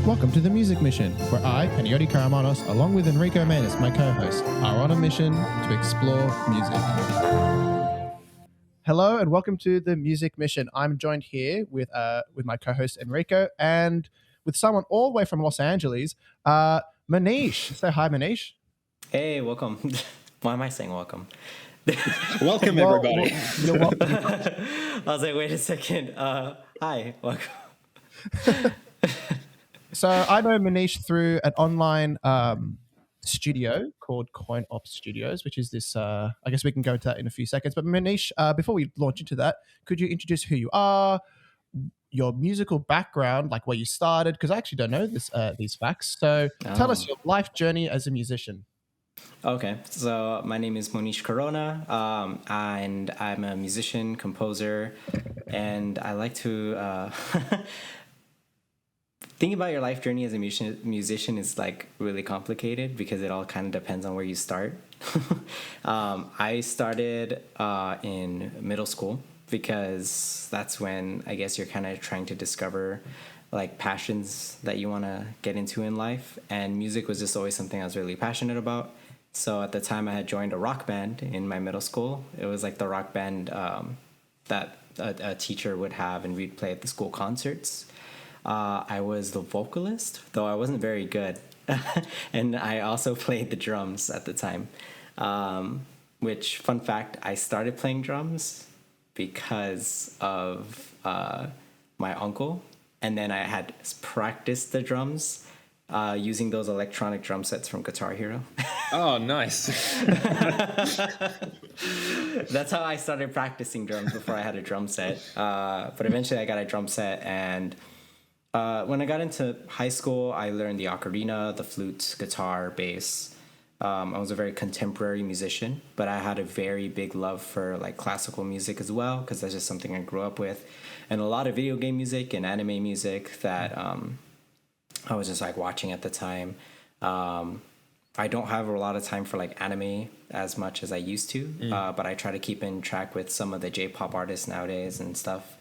Welcome to the Music Mission, where I, Panagiotis Karamanos, along with Enrico and Panagiotis, my co-host, are on a mission to explore music. Hello and welcome to the Music Mission. I'm joined here with my co-host Enrico and with someone all the way from Los Angeles, Monish. Say hi, Monish. Hey, welcome. Why am I saying welcome? Welcome, everybody. You're welcome. I was like, wait a second. Hi, welcome. So I know Monish through an online studio called Coinop Studios, which is this, I guess we can go into that in a few seconds. But Monish, before we launch into that, could you introduce who you are, your musical background, like where you started? Because I actually don't know these facts. So tell us your life journey as a musician. Okay, so my name is Monish Corona, and I'm a musician, composer, and I like to... Thinking about your life journey as a musician is like really complicated because it all kind of depends on where you start. I started in middle school because that's when I guess you're kind of trying to discover like passions that you want to get into in life, and music was just always something I was really passionate about. So at the time I had joined a rock band in my middle school. It was like the rock band that a teacher would have, and we'd play at the school concerts. I was the vocalist, though I wasn't very good. And I also played the drums at the time. Which, fun fact, I started playing drums because of my uncle. And then I had practiced the drums using those electronic drum sets from Guitar Hero. Oh, nice. That's how I started practicing drums before I had a drum set. But eventually I got a drum set, and when I got into high school, I learned the ocarina, the flute, guitar, bass. I was a very contemporary musician, but I had a very big love for like classical music as well, because that's just something I grew up with, and a lot of video game music and anime music that I was just like watching at the time. I don't have a lot of time for like anime as much as I used to, but I try to keep in track with some of the J-pop artists nowadays and stuff.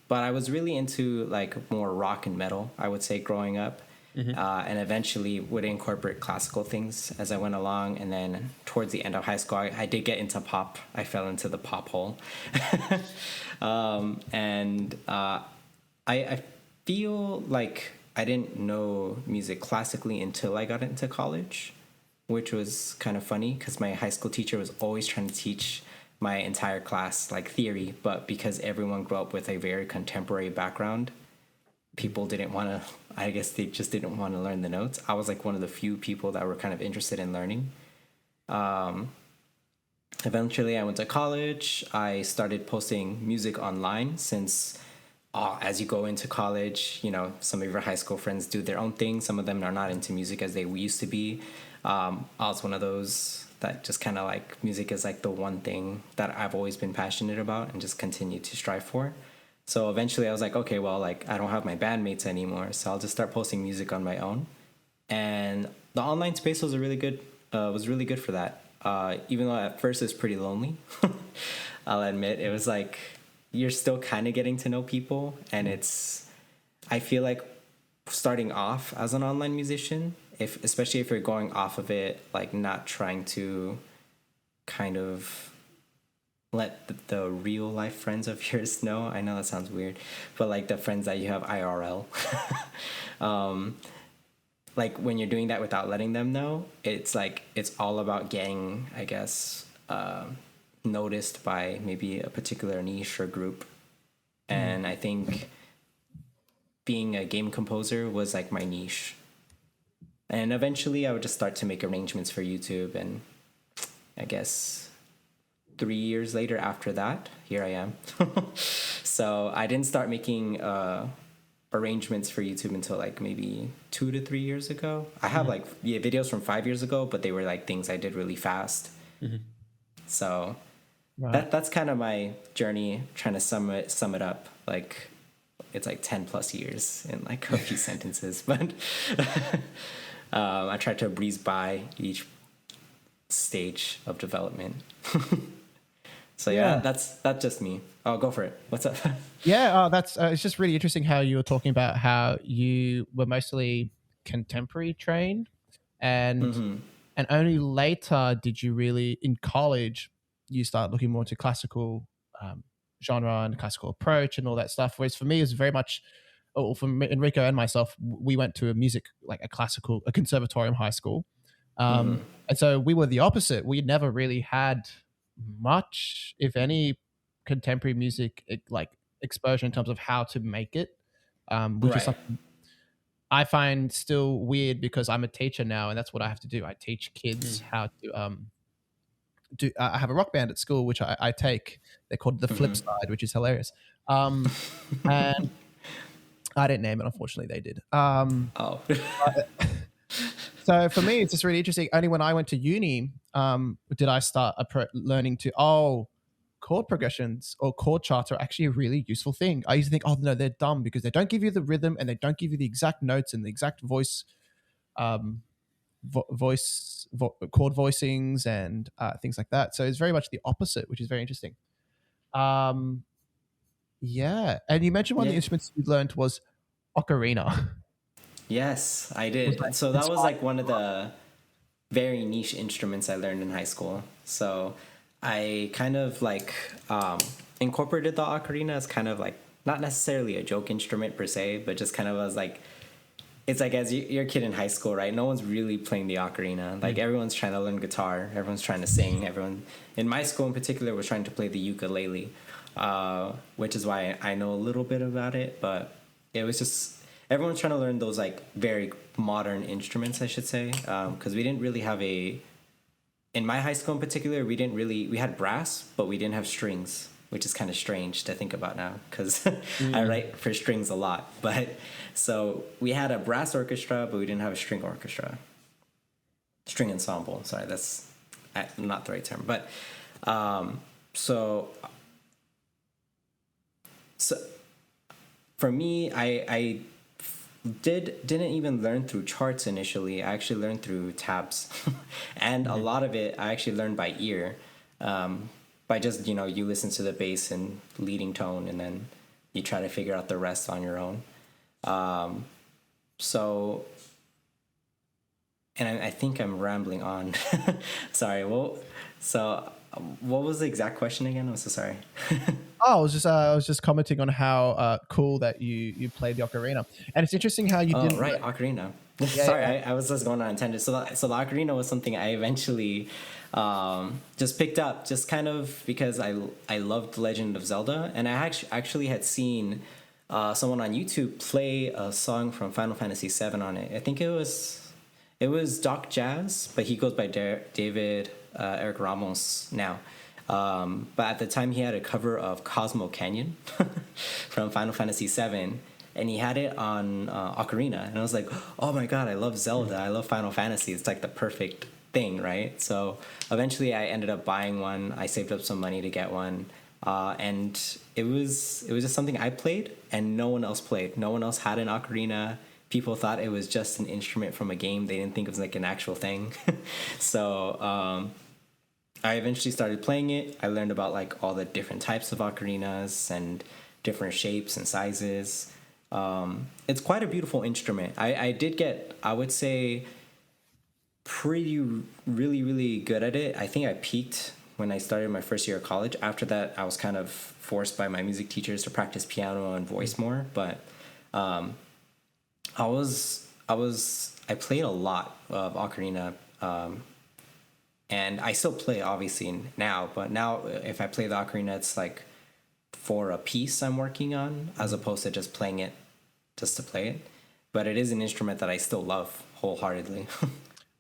But I was really into like more rock and metal, I would say, growing up, and eventually would incorporate classical things as I went along. And then towards the end of high school, I did get into pop. I fell into the pop hole. I feel like I didn't know music classically until I got into college, which was kind of funny because my high school teacher was always trying to teach my entire class like theory, but because everyone grew up with a very contemporary background, people didn't want to, I guess they just didn't want to learn the notes. I was like one of the few people that were kind of interested in learning. Eventually I went to college. I started posting music online since as you go into college, you know, some of your high school friends do their own thing. Some of them are not into music as they used to be. I was one of those that just kind of like music is like the one thing that I've always been passionate about and just continue to strive for. So eventually I was like, okay, well, like I don't have my bandmates anymore, so I'll just start posting music on my own. And the online space was really good for that. Even though at first it's pretty lonely, I'll admit it was like you're still kind of getting to know people, and I feel like starting off as an online musician, especially if you're going off of it, like not trying to kind of let the real life friends of yours know. I know that sounds weird, but like the friends that you have IRL, like when you're doing that without letting them know, it's like it's all about getting, I guess, noticed by maybe a particular niche or group. And I think being a game composer was like my niche. And eventually I would just start to make arrangements for YouTube, and I guess 3 years later after that, here I am. So I didn't start making arrangements for YouTube until like maybe 2 to 3 years ago. I have like videos from 5 years ago, but they were like things I did really fast. So that's kind of my journey, trying to sum it up. Like it's like 10 plus years in like a few sentences, but I tried to breeze by each stage of development. So Yeah. that's just me. Oh, go for it. What's up? Yeah, that's it's just really interesting how you were talking about how you were mostly contemporary trained, and and only later did you really in college you start looking more into classical genre and classical approach and all that stuff. Whereas for me, it was very much, oh, for Enrico and myself, we went to a music like a conservatorium high school, and so we were the opposite. We never really had much, if any, contemporary music like exposure in terms of how to make it, which is Right. something I find still weird because I'm a teacher now, and that's what I have to do. I teach kids how to do. I have a rock band at school, which I take. They're called the Flip Side, which is hilarious. And I didn't name it, unfortunately. They did. Oh. So for me, it's just really interesting. Only when I went to uni did I start learning to chord progressions or chord charts are actually a really useful thing. I used to think, oh no, they're dumb because they don't give you the rhythm and they don't give you the exact notes and the exact voice, chord voicings and things like that. So it's very much the opposite, which is very interesting. Um, yeah, and you mentioned one of the Yeah. instruments you learned was ocarina. Yes, I Was did. that So that was inspired? like one of the very niche instruments I learned in high school. So I kind of like incorporated the ocarina as kind of like not necessarily a joke instrument per se, but just kind of as like it's like as you're a kid in high school, right? No one's really playing the ocarina. Like everyone's trying to learn guitar, everyone's trying to sing. Everyone in my school in particular was trying to play the ukulele, which is why I know a little bit about it. But it was just everyone's trying to learn those like very modern instruments, I should say, because we didn't really have a in my high school in particular, we had brass, but we didn't have strings, which is kind of strange to think about now because I write for strings a lot. But so we had a brass orchestra, but we didn't have a string orchestra, string ensemble. Sorry, that's not the right term. But so so for me, I didn't even learn through charts initially. I actually learned through tabs, and a lot of it I actually learned by ear, by just you listen to the bass and leading tone, and then you try to figure out the rest on your own. So, and I think I'm rambling on. Sorry. Well, so what was the exact question again? I'm so sorry. Oh, I was just commenting on how cool that you played the ocarina, and it's interesting how you Oh, didn't. right, ocarina. Yeah, Sorry, yeah. I was just going on a tangent. So the ocarina was something I eventually just picked up, just kind of because I loved Legend of Zelda, and I actually had seen someone on YouTube play a song from Final Fantasy VII on it. I think it was Doc Jazz, but he goes by David Eric Ramos now. But at the time, he had a cover of Cosmo Canyon from Final Fantasy VII, and he had it on Ocarina. And I was like, oh my god, I love Zelda. I love Final Fantasy. It's like the perfect thing, right? So eventually, I ended up buying one. I saved up some money to get one. And it was just something I played, and no one else played. No one else had an ocarina. People thought it was just an instrument from a game. They didn't think it was like an actual thing. So I eventually started playing it. I learned about like all the different types of ocarinas and different shapes and sizes. It's quite a beautiful instrument. I did get, I would say, really good at it. I think I peaked when I started my first year of college. After that, I was kind of forced by my music teachers to practice piano and voice more. But I played a lot of ocarina. And I still play, obviously, now. But now, if I play the ocarina, it's like for a piece I'm working on, as opposed to just playing it just to play it. But it is an instrument that I still love wholeheartedly.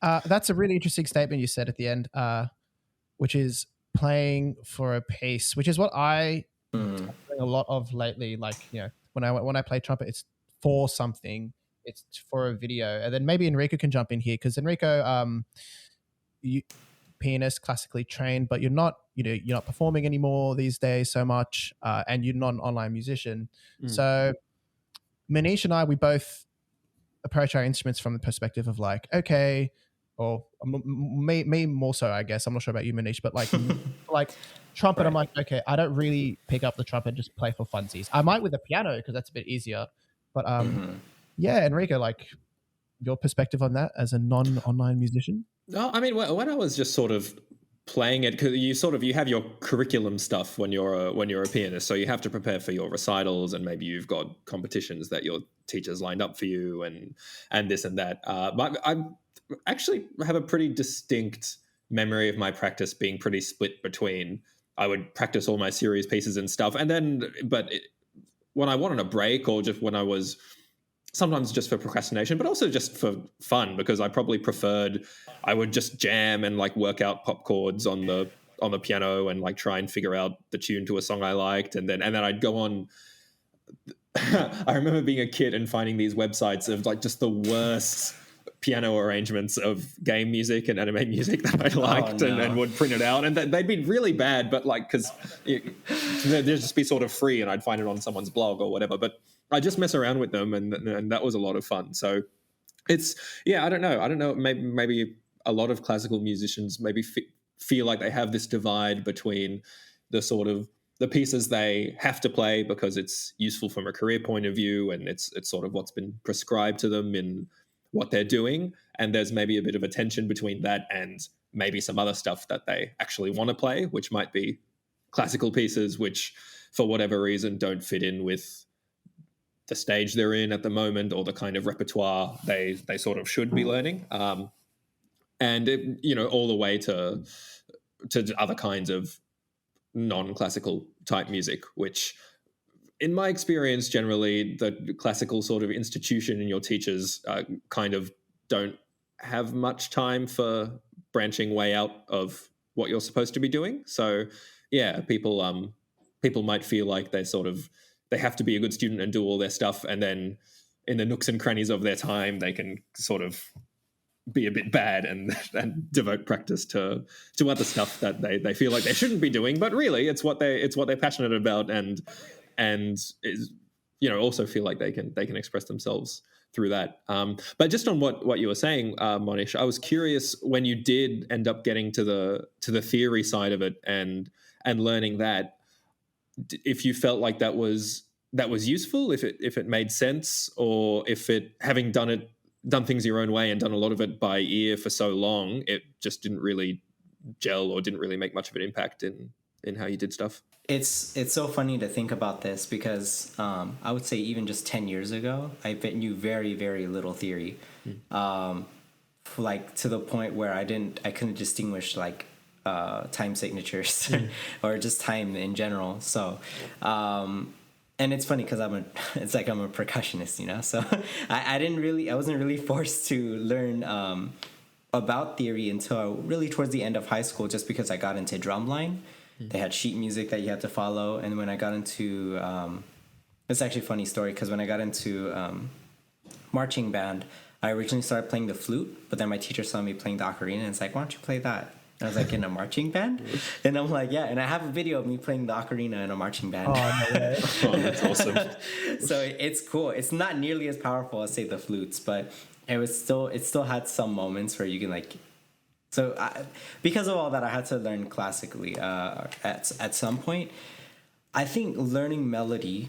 That's a really interesting statement you said at the end, which is playing for a piece, which is what I doing a lot of lately. Like when I play trumpet, it's for something. It's for a video, and then maybe Enrico can jump in here because Enrico, you pianist, classically trained, but you're not performing anymore these days so much, and you're not an online musician. So Manish and I, we both approach our instruments from the perspective of like, okay, or me more so, I guess. I'm not sure about you, Manish, but like Trumpet, I'm Right. like, okay, I don't really pick up the trumpet, just play for funsies. I might with the piano because that's a bit easier. But yeah, Enrico, like your perspective on that as a non-online musician? No, I mean, when I was just sort of playing it, because you have your curriculum stuff when you're a pianist, so you have to prepare for your recitals, and maybe you've got competitions that your teachers lined up for you, and this and that. But I actually have a pretty distinct memory of my practice being pretty split between I would practice all my series pieces and stuff, and then when I wanted a break or just when I was sometimes just for procrastination, but also just for fun because I probably preferred I would just jam and like work out pop chords on the piano and like try and figure out the tune to a song I liked, and then I'd go on. I remember being a kid and finding these websites of like just the worst piano arrangements of game music and anime music that I liked, and would print it out, and they'd be really bad, but like because they'd just be sort of free, and I'd find it on someone's blog or whatever. But I just mess around with them, and that was a lot of fun. So it's I don't know. Maybe a lot of classical musicians maybe feel like they have this divide between the sort of the pieces they have to play because it's useful from a career point of view, and it's sort of what's been prescribed to them in what they're doing, and there's maybe a bit of a tension between that and maybe some other stuff that they actually want to play, which might be classical pieces which for whatever reason don't fit in with the stage they're in at the moment or the kind of repertoire they sort of should be learning, and all the way to other kinds of non-classical type music, which in my experience, generally, the classical sort of institution and your teachers kind of don't have much time for branching way out of what you're supposed to be doing. So, yeah, people might feel like they have to be a good student and do all their stuff, and then in the nooks and crannies of their time, they can sort of be a bit bad and devote practice to other stuff that they feel like they shouldn't be doing, but really it's what they're passionate about, and is also feel like they can express themselves through that. But just on what you were saying, Monish, I was curious when you did end up getting to the theory side of it and learning that, if you felt like that was useful, if it made sense, or if it, having done things your own way and done a lot of it by ear for so long, it just didn't really gel or didn't really make much of an impact in how you did stuff. It's so funny to think about this because I would say even just 10 years ago, I knew very, very little theory. Like to the point where I couldn't distinguish like time signatures or just time in general. So and it's funny because I'm a percussionist, so I wasn't really forced to learn about theory until really towards the end of high school, just because I got into drumline. They had sheet music that you had to follow, and when I got into it's actually a funny story because when I got into marching band, I originally started playing the flute, but then my teacher saw me playing the ocarina and it's like, why don't you play that? And I was like, in a marching band? And I'm like, yeah. And I have a video of me playing the ocarina in a marching band. Oh, no way. Oh, that's awesome. So it's cool. It's not nearly as powerful as, say, the flutes, but it still had some moments where you can like. So because of all that, I had to learn classically at some point. I think learning melody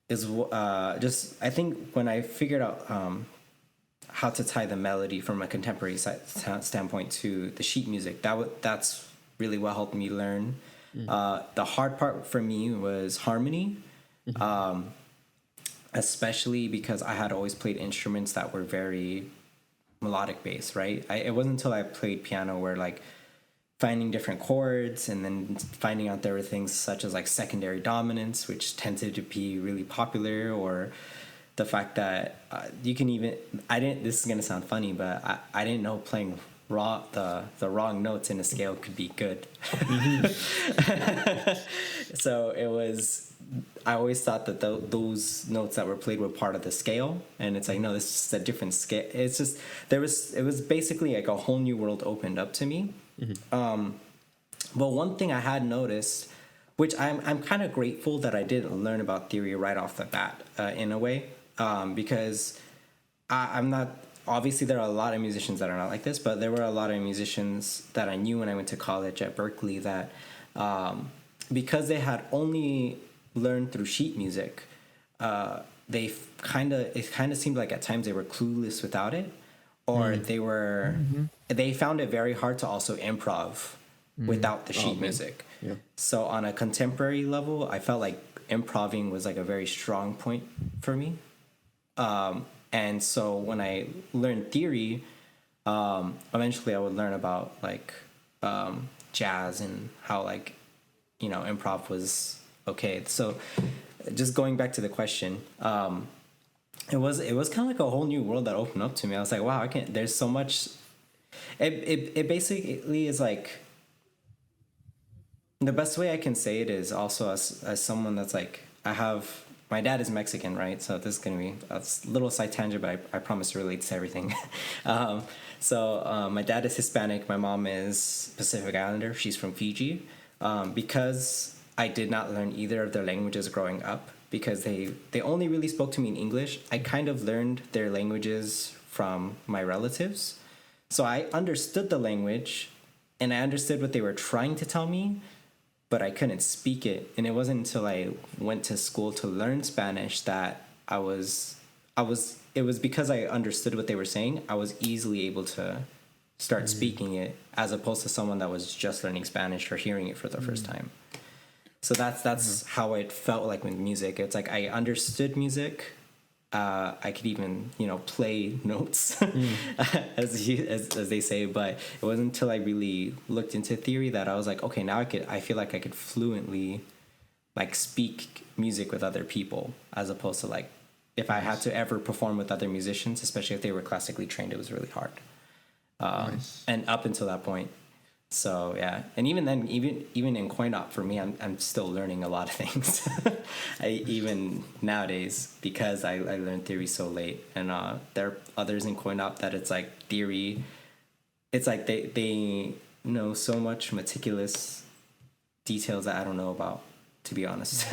is I think when I figured out how to tie the melody from a contemporary standpoint to the sheet music, that's really what helped me learn. The hard part for me was harmony, especially because I had always played instruments that were very melodic based, right? It wasn't until I played piano where like finding different chords and then finding out there were things such as like secondary dominance, which tended to be really popular, or the fact that you can even, this is going to sound funny, but I didn't know playing the wrong notes in a scale could be good. So I always thought that those notes that were played were part of the scale, and it's like, no, this is just a different scale. It's just, it was basically like a whole new world opened up to me. But one thing I had noticed, which I'm kind of grateful that I didn't learn about theory right off the bat, in a way, because I'm not, obviously there are a lot of musicians that are not like this, but there were a lot of musicians that I knew when I went to college at Berkeley that because they had only learned through sheet music, it kind of seemed like at times they were clueless without it, or they found it very hard to also improv without the sheet music. Yeah. So on a contemporary level, I felt like improving was like a very strong point for me. And so when I learned theory, eventually I would learn about like jazz and how like, you know, improv was okay. So just going back to the question, it was kind of like a whole new world that opened up to me. I was like, wow, there's so much. It basically is like, the best way I can say it is also as someone that's like, my dad is Mexican, right? So this is going to be a little side tangent, but I promise it relates to everything. So my dad is Hispanic. My mom is Pacific Islander. She's from Fiji. Because I did not learn either of their languages growing up, because they only really spoke to me in English, I kind of learned their languages from my relatives. So I understood the language, and I understood what they were trying to tell me, but I couldn't speak it. And it wasn't until I went to school to learn Spanish that it was because I understood what they were saying, I was easily able to start speaking it, as opposed to someone that was just learning Spanish or hearing it for the first time. So that's how it felt like with music. It's like I understood music. I could even, you know, play notes as they say, but it wasn't until I really looked into theory that I was like, okay, now I feel like I could fluently like speak music with other people, as opposed to like if I had to ever perform with other musicians, especially if they were classically trained, it was really hard. And up until that point. So yeah, and even then, even in Coinop, for me, I'm still learning a lot of things. Even nowadays, because I learned theory so late, and there are others in Coinop that it's like theory. It's like they know so much meticulous details that I don't know about, to be honest.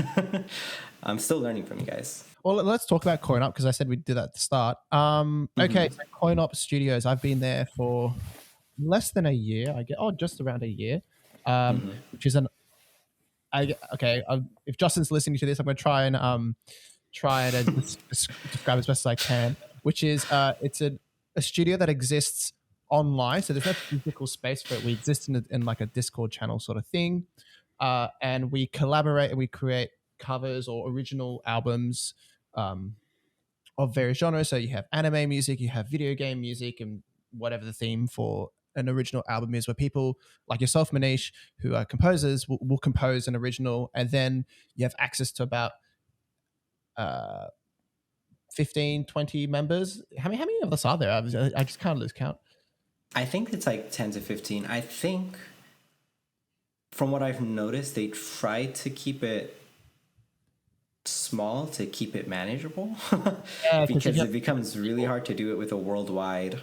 I'm still learning from you guys. Well, let's talk about Coinop, because I said we'd do that at the start. Okay, so Coinop Studios, I've been there for less than a year. Just around a year, which is if Justin's listening to this, I'm going to try and describe as best as I can. Which is it's a studio that exists online, so there's no physical space for it. We exist in like a Discord channel sort of thing, and we collaborate and we create covers or original albums of various genres. So you have anime music, you have video game music, and whatever the theme for an original album is, where people like yourself, Monish, who are composers, will compose an original, and then you have access to about 15, 20 members. How many of us are there? I just can't lose count. I think it's like 10 to 15. I think from what I've noticed, they try to keep it small to keep it manageable. Yeah, because it becomes really hard to do it with a worldwide,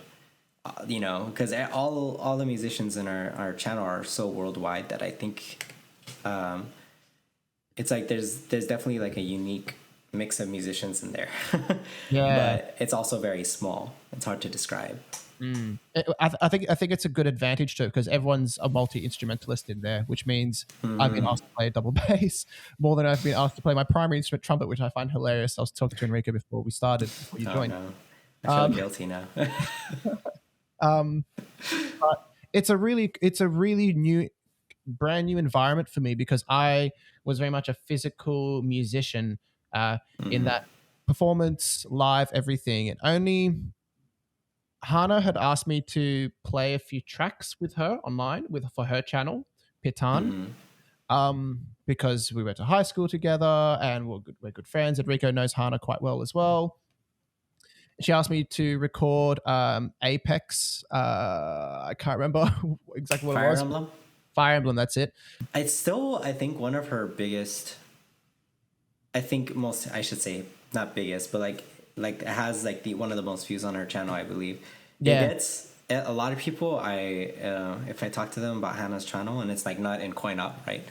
because all the musicians in our channel are so worldwide that I think it's like there's definitely like a unique mix of musicians in there. Yeah, but it's also very small. It's hard to describe. I think it's a good advantage too, because everyone's a multi-instrumentalist in there, which means I've been asked to play a double bass more than I've been asked to play my primary instrument, trumpet, which I find hilarious. I was talking to Enrico before we started, before you joined. No. I feel guilty now. But it's a really brand new environment for me, because I was very much a physical musician in that performance, live, everything, and only Hannah had asked me to play a few tracks with her online for her channel, Pitan, because we went to high school together and we're good friends. Enrico knows Hannah quite well as well. She asked me to record Apex. I can't remember exactly what it was. Fire Emblem, that's it. It's still, I think, one of her biggest, I should say, not biggest, but like it has like one of the most views on her channel, I believe. Yeah. It gets a lot of people. If I talk to them about Hannah's channel, and it's like not in Coinop, right?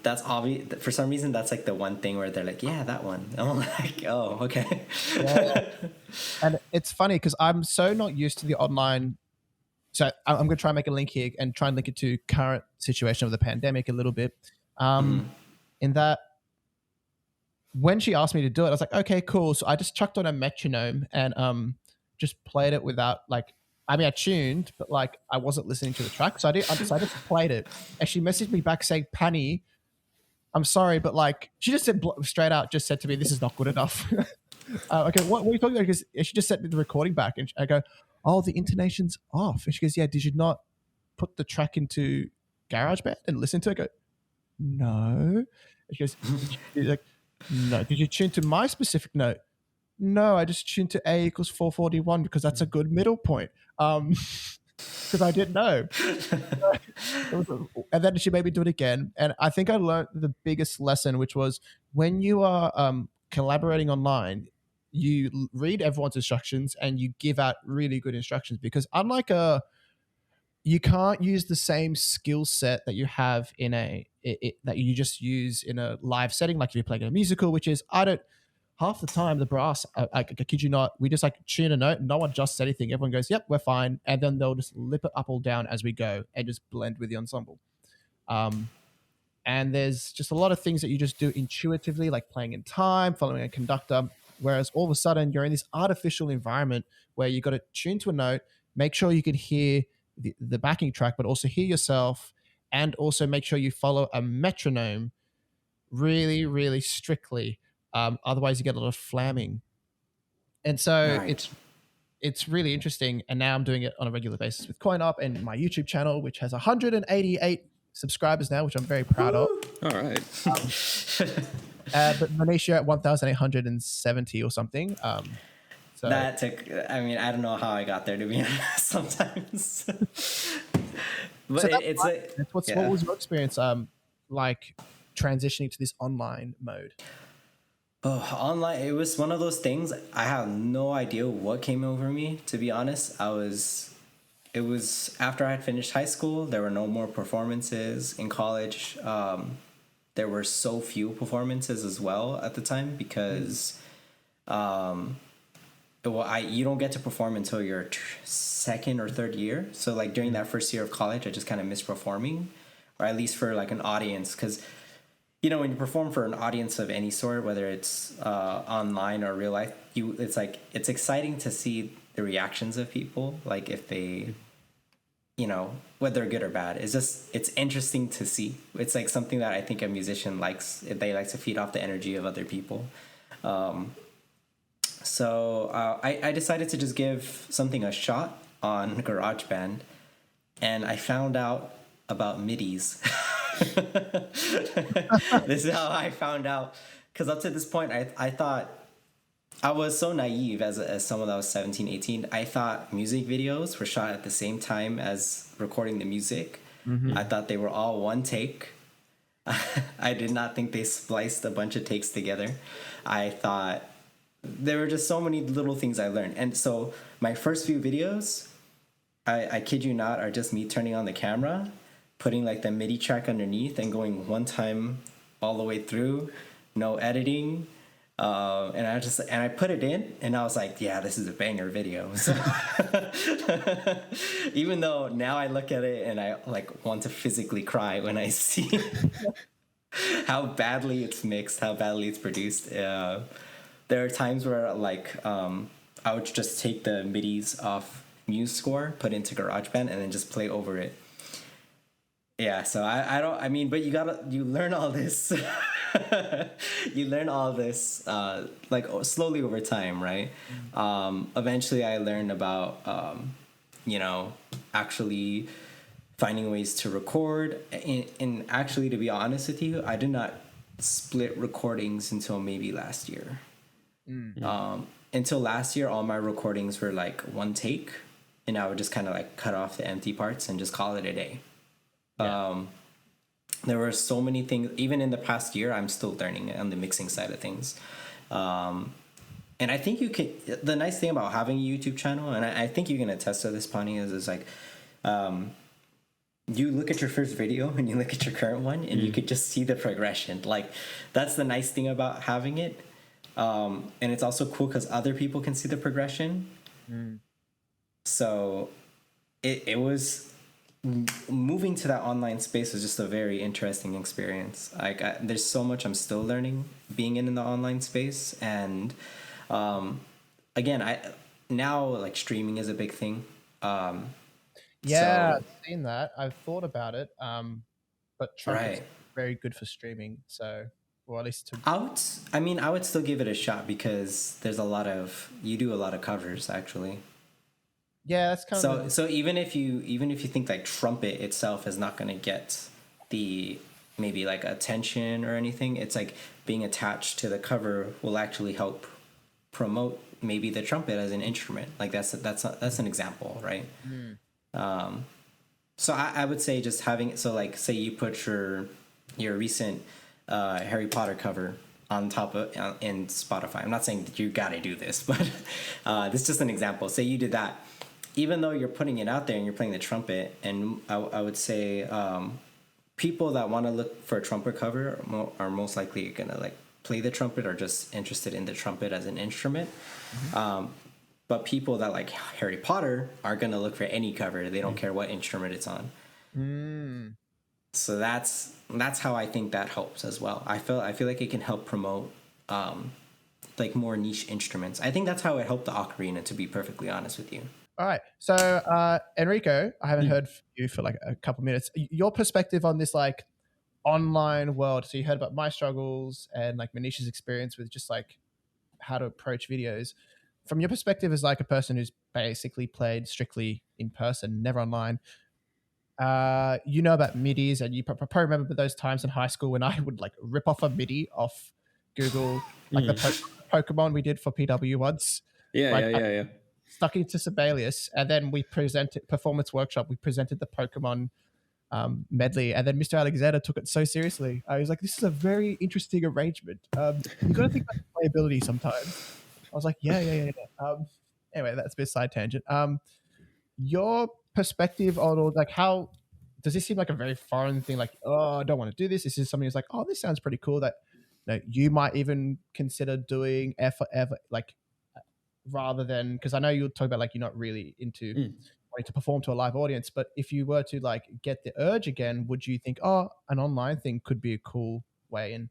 That's obvious. For some reason, that's like the one thing where they're like, yeah, that one. I'm like, oh, okay. Yeah. And it's funny because I'm so not used to the online so I'm going to try and make a link here and try and link it to current situation of the pandemic a little bit. In that, when she asked me to do it, I was like, okay, cool. So I just chucked on a metronome and just played it without like, I mean, I tuned, but like I wasn't listening to the track. So I just played it. And she messaged me back saying, Panny, I'm sorry, but like she just said straight out, just said to me, this is not good enough. Okay, what are you talking about? Because she just sent me the recording back and I go, oh, the intonation's off. And she goes, yeah, did you not put the track into GarageBand and listen to it? I go, no. And she goes, like, no. Did you tune to my specific note? No, I just tuned to A equals 441 because that's a good middle point. Because I didn't know. And then she made me do it again. And I think I learned the biggest lesson, which was when you are collaborating online, you read everyone's instructions and you give out really good instructions, because unlike you can't use the same skill set that you have in that you just use in a live setting, like if you're playing a musical, which is half the time the brass, I kid you not, we just like tune a note, no one adjusts anything, everyone goes, yep, we're fine, and then they'll just lip it up or down as we go and just blend with the ensemble. And there's just a lot of things that you just do intuitively, like playing in time, following a conductor, whereas all of a sudden you're in this artificial environment where you got to tune to a note, make sure you can hear the backing track, but also hear yourself, and also make sure you follow a metronome really, really strictly. Otherwise, you get a lot of flamming. And so it's really interesting. And now I'm doing it on a regular basis with Coinop and my YouTube channel, which has 188 subscribers now, which I'm very proud of. All right. But Monish, you're at 1,870 or something. So that took, I mean, I don't know how I got there, to be honest, sometimes. But so what what was your experience like transitioning to this online mode? Oh, online, it was one of those things. I have no idea what came over me, to be honest. It was after I had finished high school. There were no more performances in college. There were so few performances as well at the time because you don't get to perform until your second or third year. So like during that first year of college, I just kind of missed performing, or at least for like an audience, because you know, when you perform for an audience of any sort, whether it's online or real life, it's exciting to see the reactions of people, like if they, you know, whether good or bad. It's interesting to see. It's like something that I think a musician likes. They like to feed off the energy of other people. So I decided to just give something a shot on GarageBand, and I found out about MIDIs. This is how I found out, because up to this point I thought, I was so naive as someone that was 17, 18. I thought music videos were shot at the same time as recording the music. I thought they were all one take. I did not think they spliced a bunch of takes together. I thought there were just so many little things I learned. And so my first few videos, I kid you not, are just me turning on the camera, putting like the MIDI track underneath and going one time all the way through, no editing. And I put it in and I was like, yeah, this is a banger video. So even though now I look at it and I like want to physically cry when I see how badly it's mixed, how badly it's produced. There are times where like, I would just take the MIDIs off MuseScore, put into GarageBand, and then just play over it. Yeah, so but you learn all this. You learn all this like slowly over time, right? Eventually I learned about, actually finding ways to record. And actually, to be honest with you, I did not split recordings until maybe last year. Until last year, all my recordings were like one take, and I would just kind of like cut off the empty parts and just call it a day. Yeah. There were so many things, even in the past year, I'm still learning on the mixing side of things. And I think the nice thing about having a YouTube channel, and I think you can attest to this, Pani, is like, you look at your first video and you look at your current one and you could just see the progression. Like, that's the nice thing about having it. And it's also cool because other people can see the progression. So it was moving to that online space was just a very interesting experience. Like there's so much I'm still learning being in the online space, and again, I now like streaming is a big thing. Yeah, So I've seen that. I've thought about it. But Trumpet's right. very good for streaming. So, or at least to I would still give it a shot because there's a lot of you do a lot of covers actually. yeah, that's kind of So so even if you think like Trumpet itself is not going to get the maybe like attention or anything, it's like being attached to the cover will actually help promote maybe the trumpet as an instrument. Like that's an example, right? So I would say just having so like say you put your recent Harry Potter cover on top of in Spotify. I'm not saying that you got to do this, but this is just an example. Say you did that, even though you're putting it out there and you're playing the trumpet, and I would say people that want to look for a trumpet cover are most likely gonna like play the trumpet or just interested in the trumpet as an instrument. But people that like Harry Potter are gonna look for any cover. They don't care what instrument it's on. So that's how I think that helps as well. I feel like it can help promote like more niche instruments. I think that's how it helped the ocarina, to be perfectly honest with you. All right. So, Enrico, I haven't heard from you for like a couple minutes. Your perspective on this like online world. So you heard about my struggles and like Manish's experience with just like how to approach videos. From your perspective as like a person who's basically played strictly in person, never online, you know about midis, and you probably remember those times in high school when I would like rip off a midi off Google, like the Pokemon we did for PW once. Yeah, Like yeah. stuck into Sibelius, and then we presented performance workshop. We presented the Pokemon medley, and then Mr. Alexander took it so seriously. I was like, "This is a very interesting arrangement. You got to think about playability sometimes." I was like, "Yeah." Anyway, that's a bit side tangent. Your perspective on all like how does this seem like a very foreign thing? Like, oh, I don't want to do this. This is something that's like, oh, this sounds pretty cool. That you might even consider doing ever like rather than because I know you'll talk about like you're not really into wanting to perform to a live audience, but if you were to like get the urge again, would you think, oh, an online thing could be a cool way in?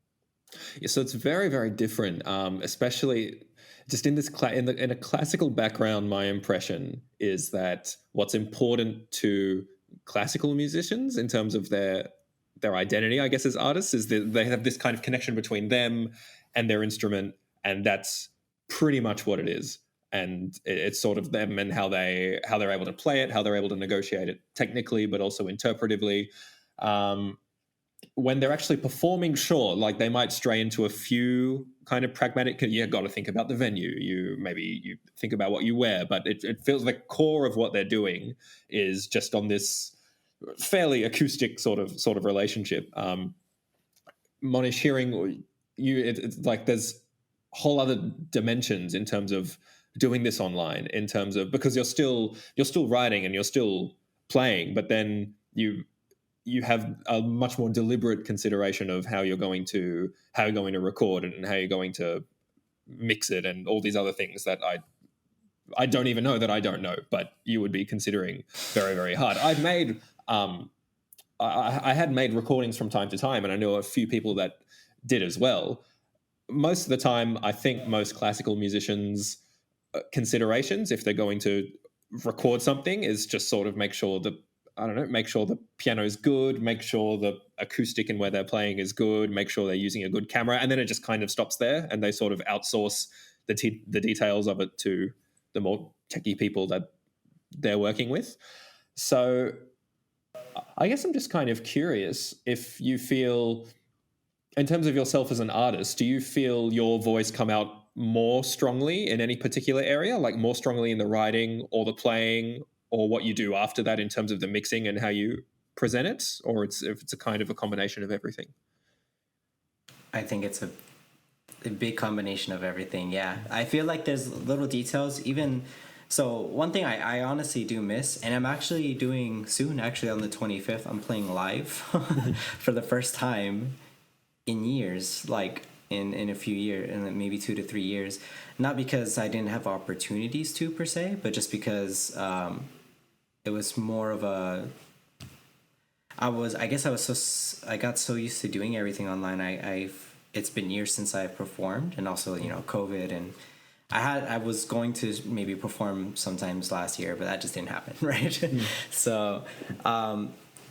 Yeah, so it's very, very different, especially just in this in a classical background. My impression is that what's important to classical musicians in terms of their identity, I guess, as artists, is that they have this kind of connection between them and their instrument, and that's pretty much what it is. And it's sort of them and how they're able to play it, how they're able to negotiate it technically, but also interpretively. When they're actually performing, sure, like they might stray into a few kind of pragmatic. You got to think about the venue. You think about what you wear, but it feels the core of what they're doing is just on this fairly acoustic sort of relationship. Monish, hearing you, it's like there's whole other dimensions in terms of doing this online, in terms of because you're still writing and you're still playing, but then you have a much more deliberate consideration of how you're going to record it and how you're going to mix it and all these other things that I don't even know that I don't know, but you would be considering very, very hard. I've made I had made recordings from time to time, and I know a few people that did as well. Most of the time, I think most classical musicians' considerations, if they're going to record something, is just sort of make sure the piano is good, make sure the acoustic and where they're playing is good, make sure they're using a good camera, and then it just kind of stops there, and they sort of outsource the details of it to the more techie people that they're working with. So I guess I'm just kind of curious if you feel, in terms of yourself as an artist, do you feel your voice come out more strongly in any particular area, like more strongly in the writing or the playing, or what you do after that in terms of the mixing and how you present it, or if it's a kind of a combination of everything? I think it's a big combination of everything. Yeah, I feel like there's little details. Even so, one thing I honestly do miss, and I'm actually doing soon. Actually, on the 25th, I'm playing live for the first time in years, like in a few years, in maybe 2 to 3 years. Not because I didn't have opportunities to per se, but just because it was more of a I guess I got so used to doing everything online. It's been years since I've performed, and also, COVID, and I was going to maybe perform sometimes last year, but that just didn't happen, right? So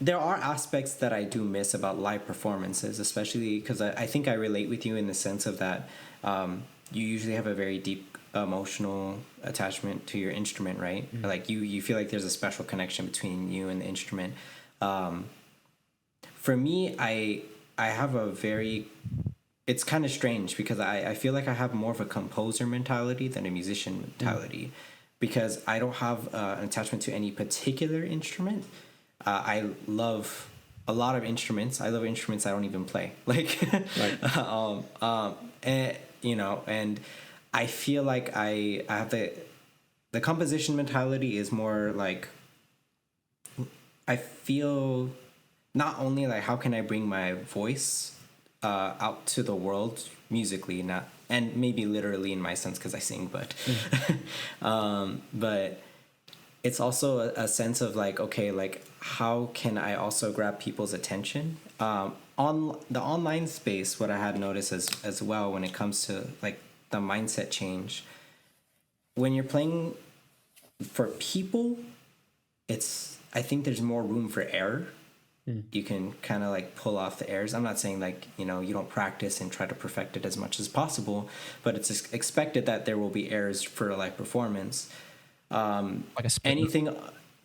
there are aspects that I do miss about live performances, especially because I think I relate with you in the sense of that you usually have a very deep emotional attachment to your instrument, right? Like you feel like there's a special connection between you and the instrument. For me, I have a very, it's kind of strange because I feel like I have more of a composer mentality than a musician mentality, because I don't have an attachment to any particular instrument. I love a lot of instruments. I love instruments I don't even play. Like, and I feel like I have the composition mentality is more like, I feel not only like how can I bring my voice out to the world musically, not, and maybe literally in my sense because I sing, but but it's also a sense of like, okay, like how can I also grab people's attention on the online space. What I had noticed as well when it comes to like the mindset change, when you're playing for people, I think there's more room for error. You can kind of like pull off the errors. I'm not saying like, you don't practice and try to perfect it as much as possible, but it's expected that there will be errors for a live performance. Like a anything,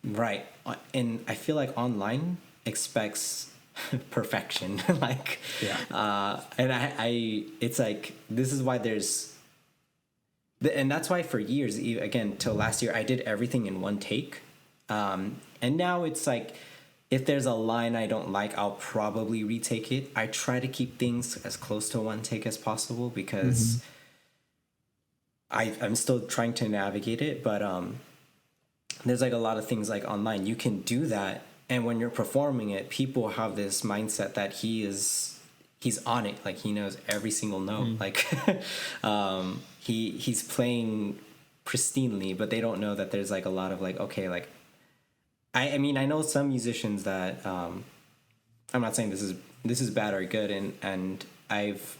right? And I feel like online expects perfection. Like, and I it's like, this is why and that's why for years, again, till last year, I did everything in one take. And now it's like, if there's a line I don't like, I'll probably retake it. I try to keep things as close to one take as possible because I'm still trying to navigate it. But there's like a lot of things like online. You can do that. And when you're performing it, people have this mindset that he's on it. Like he knows every single note. Like he's playing pristinely, but they don't know that there's like a lot of like, okay, like, I mean, I know some musicians that I'm not saying this is bad or good, and I've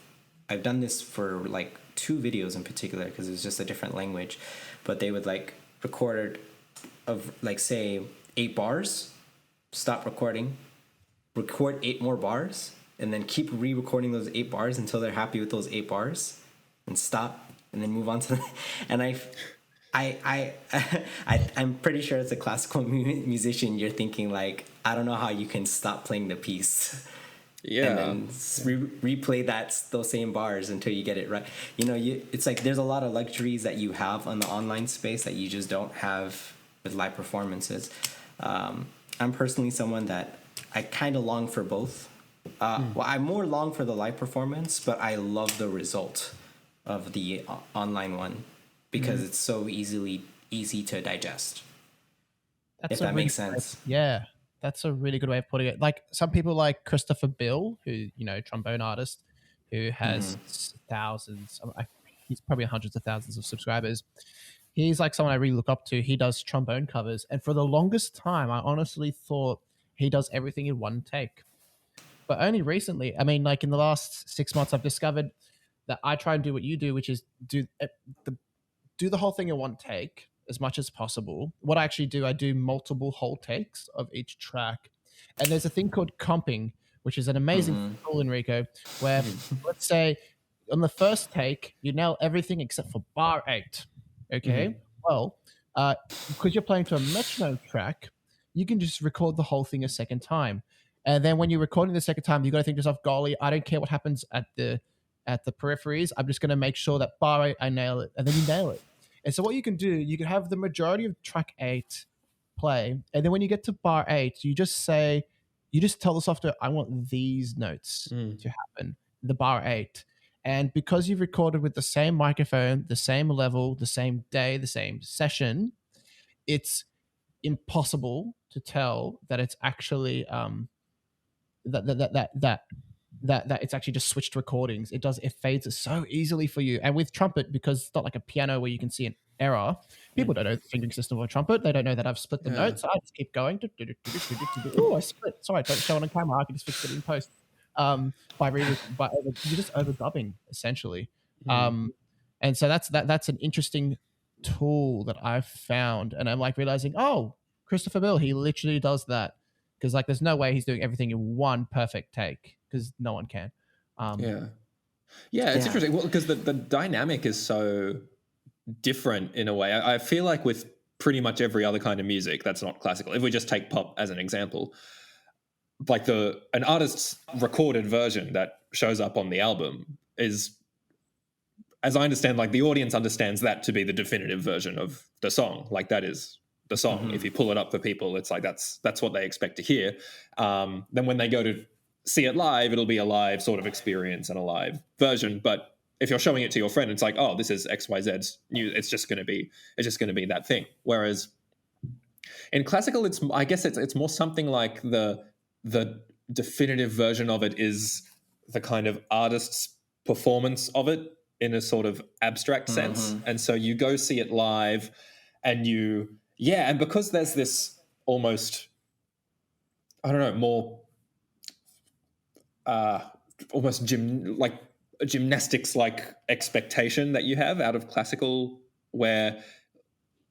done this for like 2 videos in particular because it's just a different language, but they would like record of like say 8 bars, stop recording, record 8 more bars, and then keep re-recording those 8 bars until they're happy with those 8 bars, and stop, and then move on to and I'm pretty sure as a classical musician, you're thinking like, I don't know how you can stop playing the piece, and then replay those same bars until you get it right. It's like there's a lot of luxuries that you have on the online space that you just don't have with live performances. I'm personally someone that I kind of long for both. Well, I more long for the live performance, but I love the result of the online one, because it's so easy to digest. If that makes sense. Yeah, that's a really good way of putting it. Like some people like Christopher Bill, who, trombone artist, who has thousands, he's probably hundreds of thousands of subscribers. He's like someone I really look up to. He does trombone covers. And for the longest time, I honestly thought he does everything in one take. But only recently, I mean, like in the last 6 months, I've discovered that I try and do what you do, which is do the whole thing in one take as much as possible. What I actually do, I do multiple whole takes of each track. And there's a thing called comping, which is an amazing tool, Enrico, where let's say on the first take, you nail everything except for bar 8. Okay? Well, because you're playing to a metronome track, you can just record the whole thing a second time. And then when you're recording the second time, you got to think to yourself, golly, I don't care what happens at the peripheries. I'm just going to make sure that bar 8, I nail it. And then you nail it. And so what you can do, you can have the majority of track 8 play. And then when you get to bar 8, you just tell the software, I want these notes to happen, the bar 8. And because you've recorded with the same microphone, the same level, the same day, the same session, it's impossible to tell that it's actually that it's actually just switched recordings. It fades so easily for you. And with trumpet, because it's not like a piano where you can see error. People don't know the fingering system of a trumpet. They don't know that I've split the Yeah. notes. I just keep going. Oh, I split. Sorry, don't show it on camera. I can just fix it in post. You're just overdubbing essentially. And so that's an interesting tool that I've found, and I'm like realizing, oh, Christopher Bill, he literally does that, because like there's no way he's doing everything in one perfect take, because no one can. Yeah, it's interesting. Well, because the dynamic is so different in a way. I feel like with pretty much every other kind of music that's not classical, if we just take pop as an example, like an artist's recorded version that shows up on the album is, as I understand, like the audience understands that to be the definitive version of the song. Like that is the song. If you pull it up for people, it's like that's what they expect to hear. Then when they go to see it live, it'll be a live sort of experience and a live version. But if you're showing it to your friend, it's like, oh, this is XYZ's new. It's just going to be that thing. Whereas in classical, I guess it's more something like the definitive version of it is the kind of artist's performance of it in a sort of abstract sense. And so you go see it live and and because there's this almost, I don't know, more almost gymnastics like expectation that you have out of classical, where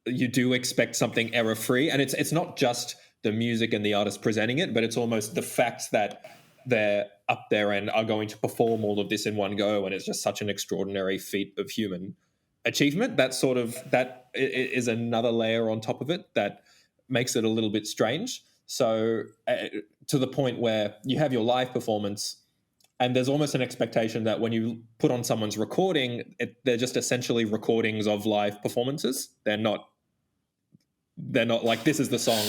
you do expect something error free. And it's not just the music and the artist presenting it, but it's almost the fact that they're up there and are going to perform all of this in one go, and it's just such an extraordinary feat of human achievement. That is another layer on top of it that makes it a little bit strange. So to the point where you have your live performance, and there's almost an expectation that when you put on someone's recording, they're just essentially recordings of live performances. They're not like, this is the song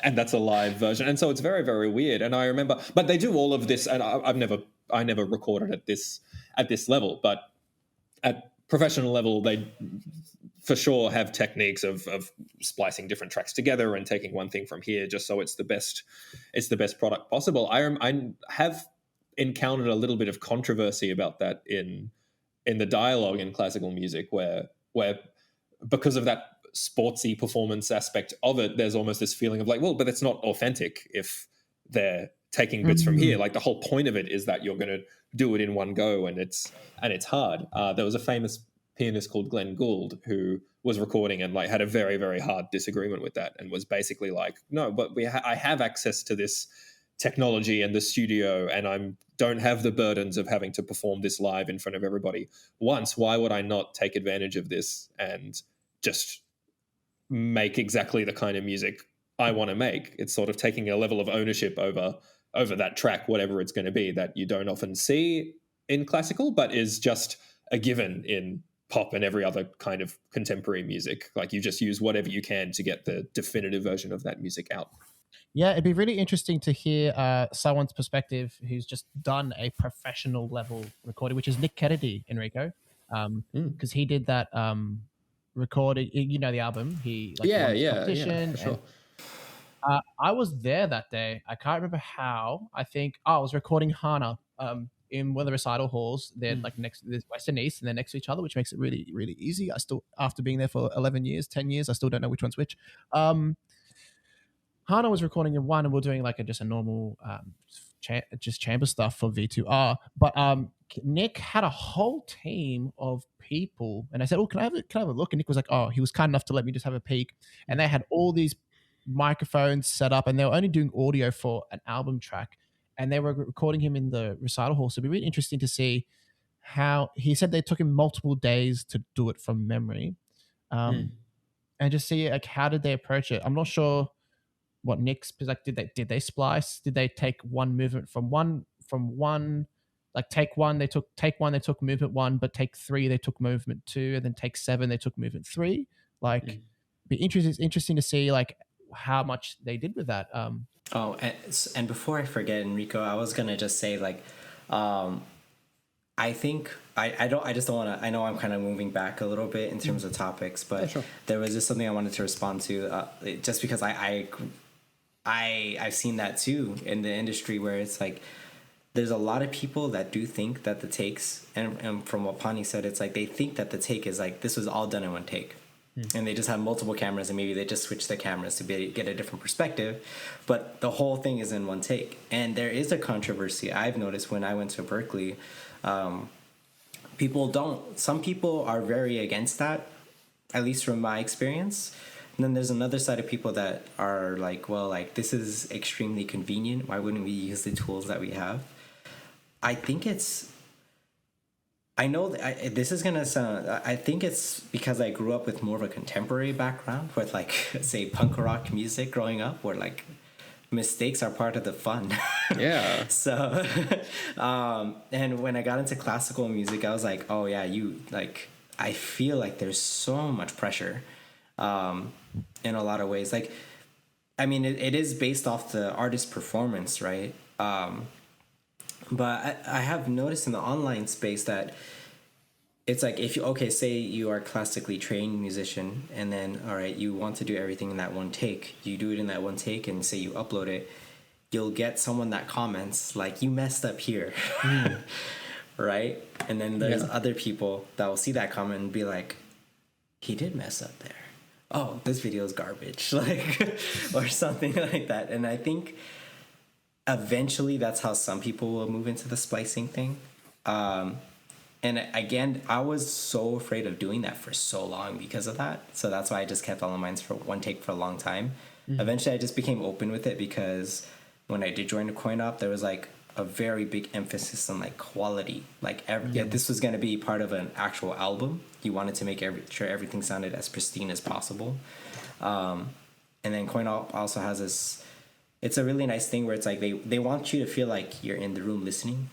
and that's a live version. And so it's very, very weird. And I remember, but they do all of this, and I never recorded at this level, but at professional level, they for sure have techniques of splicing different tracks together and taking one thing from here just so it's the best product possible. I have encountered a little bit of controversy about that in the dialogue in classical music, where because of that sportsy performance aspect of it, there's almost this feeling of like, well, but it's not authentic if they're taking bits from here. Like the whole point of it is that you're going to do it in one go, and it's hard. There was a famous pianist called Glenn Gould who was recording and like had a very, very hard disagreement with that, and was basically like, no, but I have access to this technology and the studio, and I don't have the burdens of having to perform this live in front of everybody once. Why would I not take advantage of this and just make exactly the kind of music I want to make? It's sort of taking a level of ownership over that track, whatever it's going to be, that you don't often see in classical, but is just a given in pop and every other kind of contemporary music. Like you just use whatever you can to get the definitive version of that music out. Yeah, it'd be really interesting to hear someone's perspective who's just done a professional level recording, which is Nick Kennedy, Enrico, because he did that recording. You know the album. He won this competition. For sure. And, I was there that day. I can't remember how. I think I was recording Hana in one of the recital halls. They're like next to this west and east, and they're next to each other, which makes it really, really easy. I still, after being there for 11 years, 10 years, I still don't know which one's which. Hana was recording in one, and we're doing like just a normal just chamber stuff for V2R. But Nick had a whole team of people, and I said, "Oh, can I have a look?" And Nick was like, "Oh," he was kind enough to let me just have a peek. And they had all these microphones set up, and they were only doing audio for an album track, and they were recording him in the recital hall. So it'd be really interesting to see how he said they took him multiple days to do it from memory, and just see like how did they approach it. I'm not sure what Nick's like. Did they splice? Did they take one movement from one? Like take one, they took movement one, but take three, they took movement two, and then take seven, they took movement three. Like, be interesting to see like how much they did with that. And before I forget, Enrico, I was gonna just say like, I think I just don't want to. I know I'm kind of moving back a little bit in terms of topics, but there was just something I wanted to respond to, just because I've seen that too in the industry, where it's like there's a lot of people that do think that the takes, and from what Pani said, it's like they think that the take is like this was all done in one take, and they just have multiple cameras, and maybe they just switch the cameras to get a different perspective, but the whole thing is in one take. And there is a controversy I've noticed when I went to Berkeley. Some people are very against that, at least from my experience. And then there's another side of people that are like, well, like, this is extremely convenient. Why wouldn't we use the tools that we have? I think it's, I know that this is going to sound, I think it's because I grew up with more of a contemporary background with, like, say, punk rock music growing up, where, like, mistakes are part of the fun. Yeah. So, and when I got into classical music, I was like, oh yeah, I feel like there's so much pressure in a lot of ways. Like, I mean, it is based off the artist's performance, right? But I have noticed in the online space that it's like, if you, say you are a classically trained musician, and then, all right, you want to do everything in that one take. You do it in that one take, and say you upload it, you'll get someone that comments, like, you messed up here. Right? And then there's other people that will see that comment and be like, he did mess up there. Oh, this video is garbage. Like, or something like that. And I think eventually that's how some people will move into the splicing thing. And again, I was so afraid of doing that for so long because of that. So that's why I just kept all of mine for one take for a long time. Eventually, I just became open with it, because when I did join the Coinop, there was like a very big emphasis on like quality. Like, this was going to be part of an actual album. You wanted to make sure everything sounded as pristine as possible. And then Coinop also has this, it's a really nice thing where it's like they want you to feel like you're in the room listening.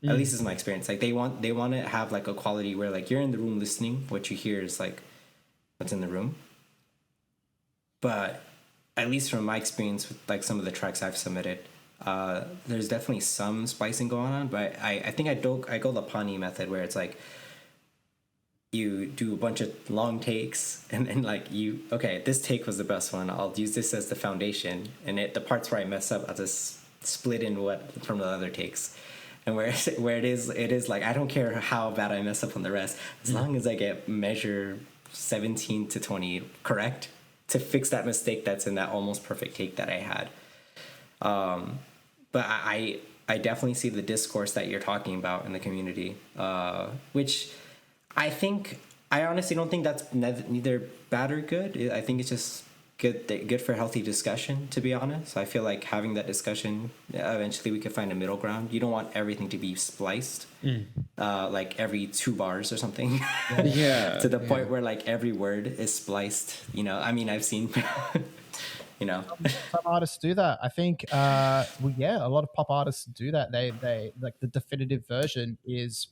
At least is my experience. Like, they want to have like a quality where, like, you're in the room listening, what you hear is like what's in the room. But at least from my experience with like some of the tracks I've submitted, there's definitely some splicing going on. But I think I go the Pani method, where it's like you do a bunch of long takes, and then like this take was the best one. I'll use this as the foundation, and the parts where I mess up, I'll just split in what from the other takes. And where it is like, I don't care how bad I mess up on the rest, as long as I get measure 17 to 20 correct to fix that mistake that's in that almost perfect take that I had. But I definitely see the discourse that you're talking about in the community, which I honestly don't think that's neither bad or good. I think it's just good for healthy discussion, to be honest. I feel like having that discussion, eventually we could find a middle ground. You don't want everything to be spliced, like every 2 bars or something. To the point where like every word is spliced. I mean, I've seen, Some artists do that. I think, a lot of pop artists do that. They like, the definitive version is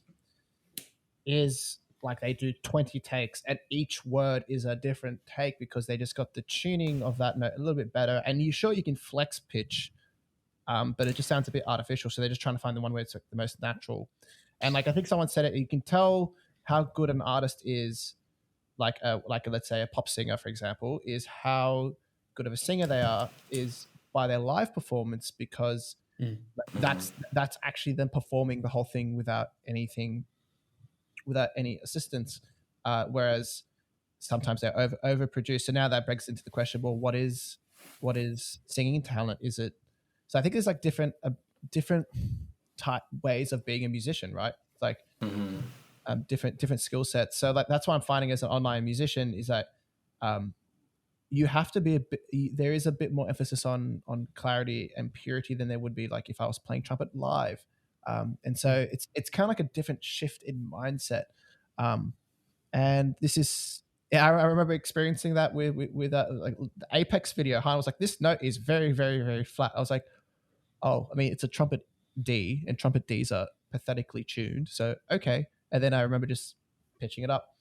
like, they do 20 takes, and each word is a different take, because they just got the tuning of that note a little bit better. And you can flex pitch, but it just sounds a bit artificial. So they're just trying to find the one where it's like the most natural. And like, I think someone said it, you can tell how good an artist is, like let's say a pop singer, for example, is how good of a singer they are is by their live performance, because that's actually them performing the whole thing without any assistance, whereas sometimes they're overproduced. So now that brings into the question, well, what is singing talent? Is it? So I think there's like different type ways of being a musician, right? It's like different skill sets. So like, that's what I'm finding as an online musician, is that you have to be there is a bit more emphasis on clarity and purity than there would be like if I was playing trumpet live. And so it's kind of like a different shift in mindset. And this is, I remember experiencing that with like the Apex video. Han was like, this note is very, very, very flat. I was like, oh, I mean, it's a trumpet D, and trumpet Ds are pathetically tuned. So, okay. And then I remember just pitching it up.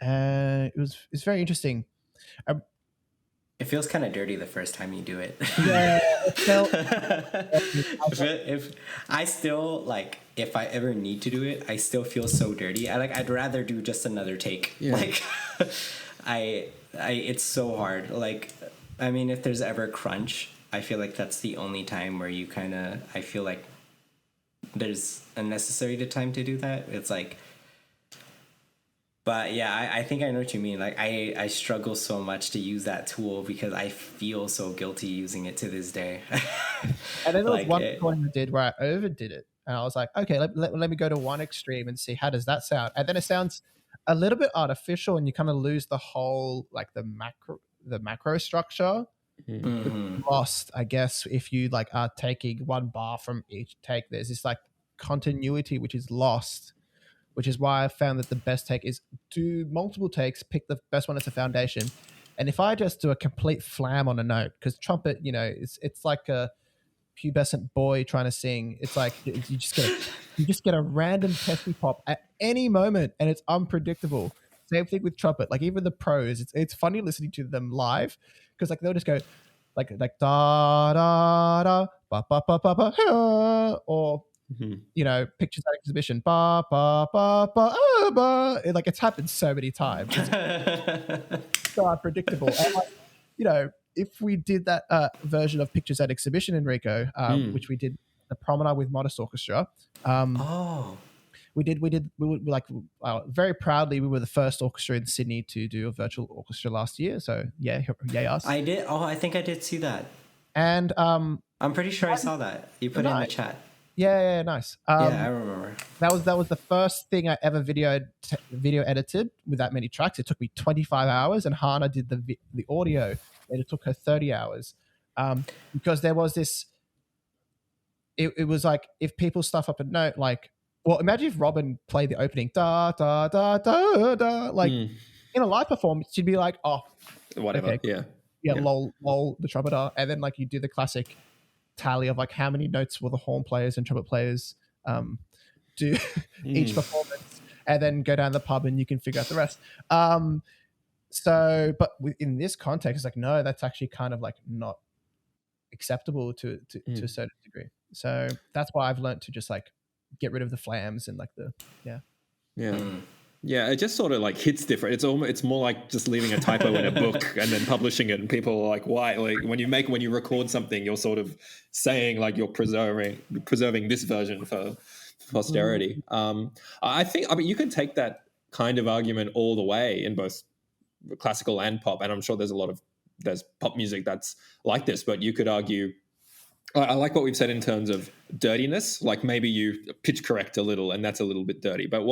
And it's very interesting. It feels kind of dirty the first time you do it. Yeah, it felt. if I still like, if I ever need to do it, I still feel so dirty. I'd rather do just another take. Yeah. Like, it's so hard. Like, I mean, if there's ever crunch, I feel like that's the only time where I feel like there's a necessary time to do that. It's like, But yeah, I think I know what you mean. Like I struggle so much to use that tool because I feel so guilty using it to this day. And then there was Like one it, recording I did where I overdid it. And I was like, okay, let me go to one extreme and see how does that sound. And then it sounds a little bit artificial and you kind of lose the whole, like the macro structure mhm. lost, I guess, if you like are taking one bar from each take. There's this like continuity which is lost, which is why I found that the best take is do multiple takes, pick the best one as a foundation. And if I just do a complete flam on a note, because trumpet, it's like a pubescent boy trying to sing. It's like you just get a random testy pop at any moment, and it's unpredictable. Same thing with trumpet. Like even the pros, it's funny listening to them live because like they'll just go like da da da ba ba ba ba ba or pictures at exhibition ba ba ba ba ba. Like it's happened so many times. It's so unpredictable. And like, if we did that version of Pictures at Exhibition, Enrico, which we did the Promenade with Modest Orchestra, Oh, we were like very proudly we were the first orchestra in Sydney to do a virtual orchestra last year. So yeah, yay us. I did. Oh, I think I did see that. And I'm pretty sure I saw that. You put it in the chat. yeah, nice. Yeah, I remember. That was the first thing I ever video edited with that many tracks. It took me 25 hours, and Hana did the audio, and it took her 30 hours, because there was this. It was like if people stuff up a note, like, well, imagine if Robin played the opening da da da da da, like in a live performance, she'd be like, oh, Whatever. okay, Yeah. lol, the trumpeter, and then like you do the classic tally of like how many notes will the horn players and trumpet players do each performance, and then go down the pub and you can figure out the rest. But in this context, it's like, no, that's actually kind of like not acceptable to a certain degree. So that's why I've learned to just like get rid of the flams and like Yeah, it just sort of like hits different. It's more like just leaving a typo in a book and then publishing it, and people are like, "Why?" Like when you record something, you're sort of saying like you're preserving this version for posterity. I mean, you can take that kind of argument all the way in both classical and pop, and I'm sure there's pop music that's like this. But you could argue, I like what we've said in terms of dirtiness. Like maybe you pitch correct a little and that's a little bit dirty, but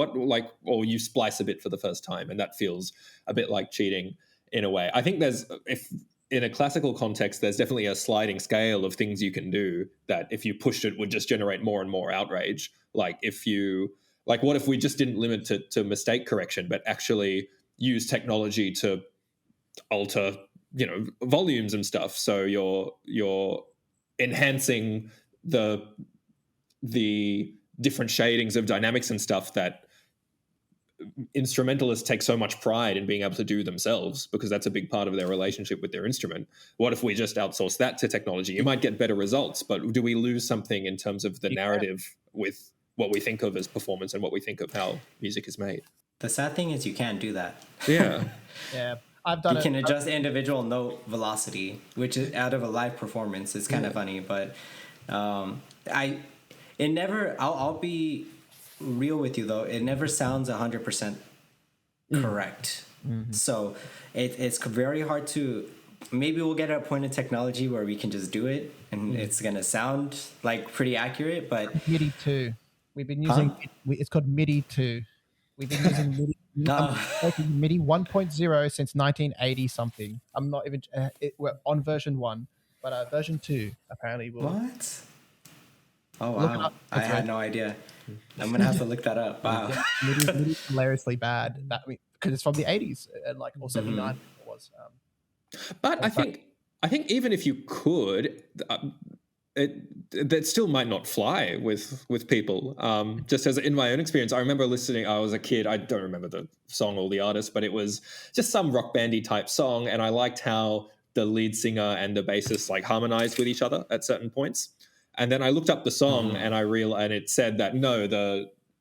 or you splice a bit for the first time and that feels a bit like cheating in a way. I think if in a classical context, there's definitely a sliding scale of things you can do that if you pushed it would just generate more and more outrage. Like what if we just didn't limit to mistake correction, but actually use technology to alter, volumes and stuff. So you're enhancing the different shadings of dynamics and stuff that instrumentalists take so much pride in being able to do themselves because that's a big part of their relationship with their instrument. What if we just outsource that to technology? You might get better results, but do we lose something in terms of the narrative with what we think of as performance and what we think of how music is made? The sad thing is you can't do that. Yeah. Yeah. I've done You can adjust individual note velocity, which is out of a live performance. It's kind of funny, but I'll be real with you though. It never sounds 100% correct. So it's very hard to. Maybe we'll get at a point in technology where we can just do it, and it's gonna sound like pretty accurate. But MIDI 2. We've been using. It's called MIDI 2. We've been using MIDI. MIDI 1.0 since 1980 something. I'm not even. We're on version 1, but version 2 apparently will. What? Oh wow! I had no idea. I'm gonna have to look that up. Wow. Yeah, MIDI's hilariously bad. Because it's from the 80s and like or 79 it was. But I think even if you could, that still might not fly with people. Just as in my own experience, I remember listening. I was a kid. I don't remember the song or the artist, but it was just some rock bandy type song, and I liked how the lead singer and the bassist like harmonized with each other at certain points. And then I looked up the song, and and it said that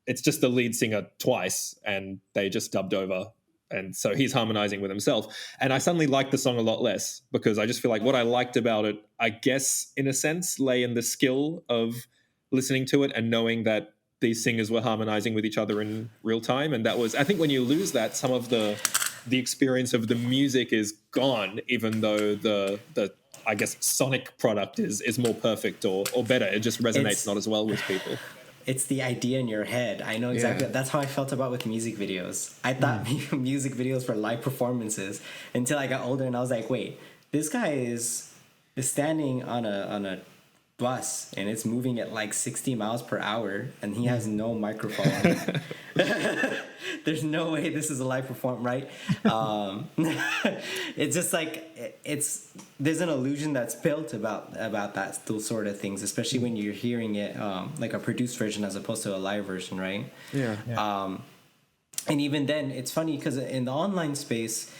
it's just the lead singer twice, and they just dubbed over. And so he's harmonizing with himself. And I suddenly liked the song a lot less because I just feel like what I liked about it, I guess, in a sense, lay in the skill of listening to it and knowing that these singers were harmonizing with each other in real time, and that was, I think when you lose that, some of the experience of the music is gone, even though the I guess sonic product is more perfect or better. It just resonates not as well with people. It's the idea in your head. I know exactly. Yeah. That's how I felt about with music videos. I thought music videos were live performances until I got older, and I was like, wait, this guy is standing on a bus and it's moving at like 60 miles per hour and he has no microphone. There's no way this is a live performance, right? It's just like there's an illusion that's built about those sort of things, especially when you're hearing it like a produced version as opposed to a live version, right? Yeah. And even then, it's funny because in the online space,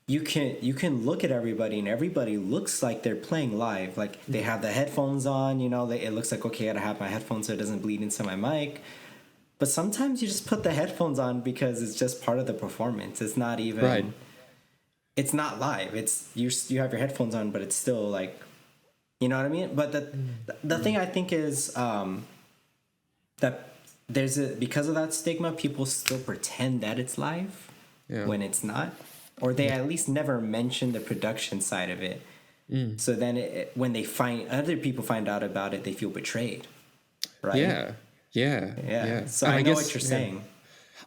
you can look at everybody and everybody looks like they're playing live. Like they have the headphones on, it looks like, okay, I gotta have my headphones so it doesn't bleed into my mic. But sometimes you just put the headphones on because it's just part of the performance. It's not even, right. It's not live. It's you have your headphones on, but it's still like, you know what I mean? But the thing I think is that because of that stigma, people still pretend that it's live when it's not. Or they at least never mention the production side of it. So then when other people find out about it, they feel betrayed, right? Yeah. So I know what you're saying.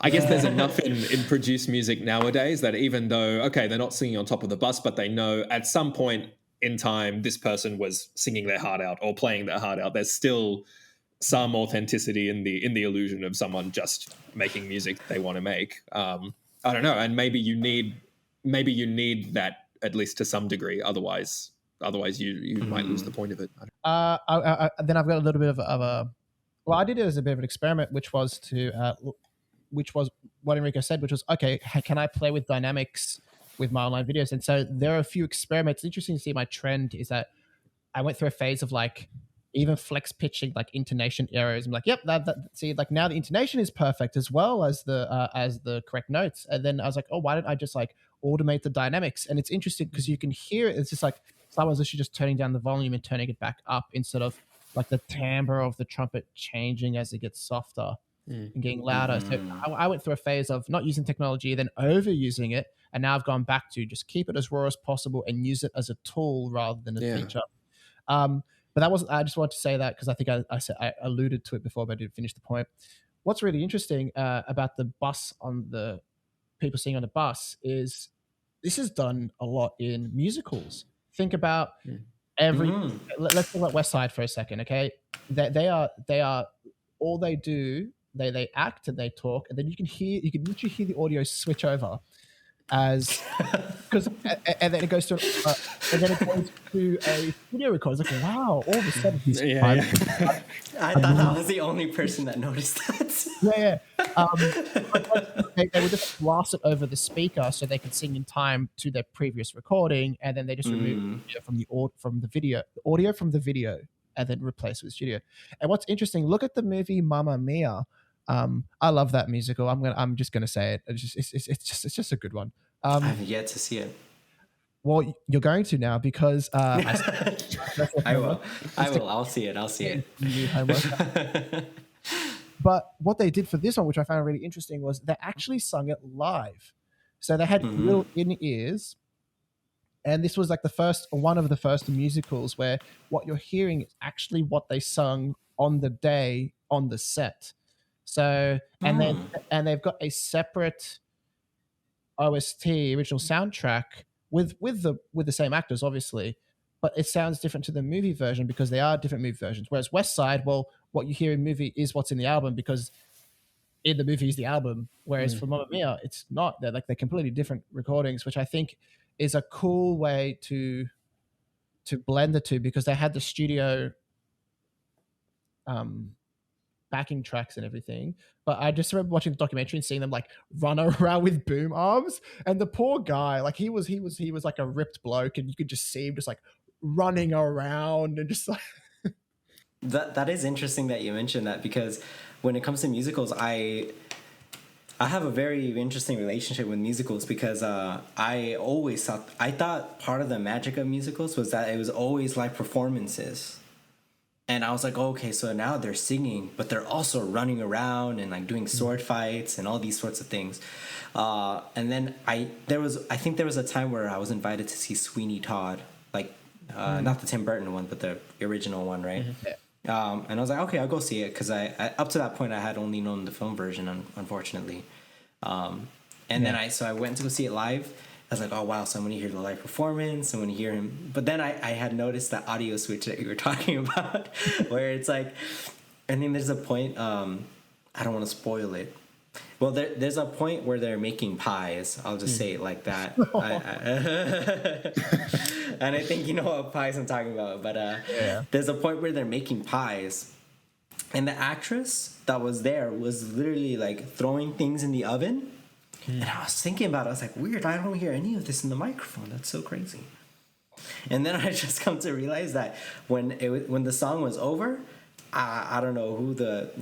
I guess there's enough in produced music nowadays that even though, okay, they're not singing on top of the bus, but they know at some point in time this person was singing their heart out or playing their heart out. There's still some authenticity in the illusion of someone just making music they want to make. I don't know, and maybe you need that at least to some degree. Otherwise you might lose the point of it. Then I've got a little bit of a. Well, I did it as a bit of an experiment, which was what Enrico said, which was, okay, can I play with dynamics with my online videos? And so there are a few experiments. It's interesting to see my trend is that I went through a phase of like even flex pitching, like intonation errors. I'm like, yep, see, like now the intonation is perfect as well as the correct notes. And then I was like, oh, why don't I just like automate the dynamics? And it's interesting because you can hear it. It's just like someone's actually just turning down the volume and turning it back up instead of like the timbre of the trumpet changing as it gets softer and getting louder. So I went through a phase of not using technology, then overusing it, and now I've gone back to just keep it as raw as possible and use it as a tool rather than a feature. But that wasn't. I just wanted to say that because I think I alluded to it before, but I didn't finish the point. What's really interesting about the bus on the people singing on the bus is this is done a lot in musicals. Think about let's talk about West Side for a second, okay? They are all they do. They act and they talk, and then you can literally hear the audio switch over as because and then it goes to a studio record. It's like, wow, all of a sudden he's I thought I was the only person that noticed that. They would just blast it over the speaker so they could sing in time to their previous recording, and then they just remove the audio from the video and then replace it with studio. And what's interesting, look at the movie Mamma Mia. I love that musical. I'm just gonna say it. It's just a good one. I have yet to see it. Well, you're going to now because I will. I'll see it. But what they did for this one, which I found really interesting, was they actually sung it live. So they had little in-ears, and this was like one of the first musicals where what you're hearing is actually what they sung on the day on the set. So and they've got a separate OST, original soundtrack with the same actors, obviously, but it sounds different to the movie version because they are different movie versions. Whereas West Side, well, what you hear in movie is what's in the album because in the movie is the album. Whereas for Mamma Mia, it's not. They're completely different recordings, which I think is a cool way to blend the two because they had the studio backing tracks and everything. But I just remember watching the documentary and seeing them like run around with boom arms, and the poor guy, like he was like a ripped bloke, and you could just see him just like running around and just like that is interesting that you mentioned that because when it comes to musicals, I have a very interesting relationship with musicals because I thought part of the magic of musicals was that it was always live performances. And I was like, okay, so now they're singing, but they're also running around and like doing sword fights and all these sorts of things. And then I think there was a time where I was invited to see Sweeney Todd, like not the Tim Burton one, but the original one, right? And I was like, okay, I'll go see it, because I up to that point I had only known the film version, unfortunately. And then I went to go see it live. I was like, oh wow, so I'm gonna hear the live performance, I'm gonna hear him. But then I had noticed that audio switch that you were talking about, where it's like, I think there's a point, I don't want to spoil it. Well, there's a point where they're making pies. I'll just say it like that. And I think you know what pies I'm talking about. But there's a point where they're making pies, and the actress that was there was literally like throwing things in the oven. And I was thinking about it. I was like, weird, I don't hear any of this in the microphone. That's so crazy. And then I just come to realize that when the song was over, I don't know who the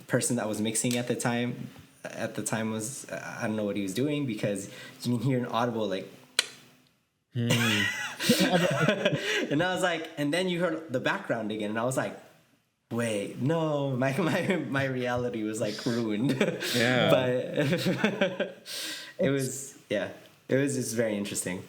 person that was mixing at the time was, I don't know what he was doing, because you can hear an audible like and I was like, and then you heard the background again, and I was like, wait, no, my reality was like ruined. Yeah. But it was just very interesting.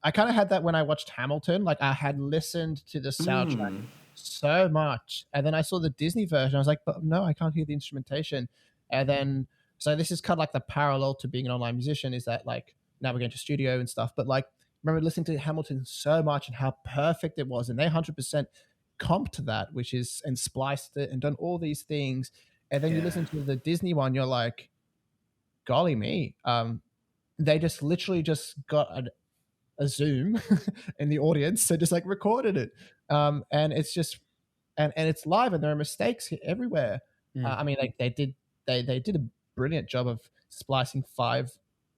I kind of had that when I watched Hamilton. Like, I had listened to the soundtrack so much, and then I saw the Disney version. I was like, but no, I can't hear the instrumentation. And then, so this is kind of like the parallel to being an online musician, is that like now we're going to studio and stuff. But like, remember listening to Hamilton so much and how perfect it was, and they 100% comped that, which is, and spliced it and done all these things. And then you listen to the Disney one, you're like, golly me, they just literally just got a Zoom in the audience, so just like recorded it, and it's just and it's live, and there are mistakes everywhere. I mean, like they did a brilliant job of splicing 5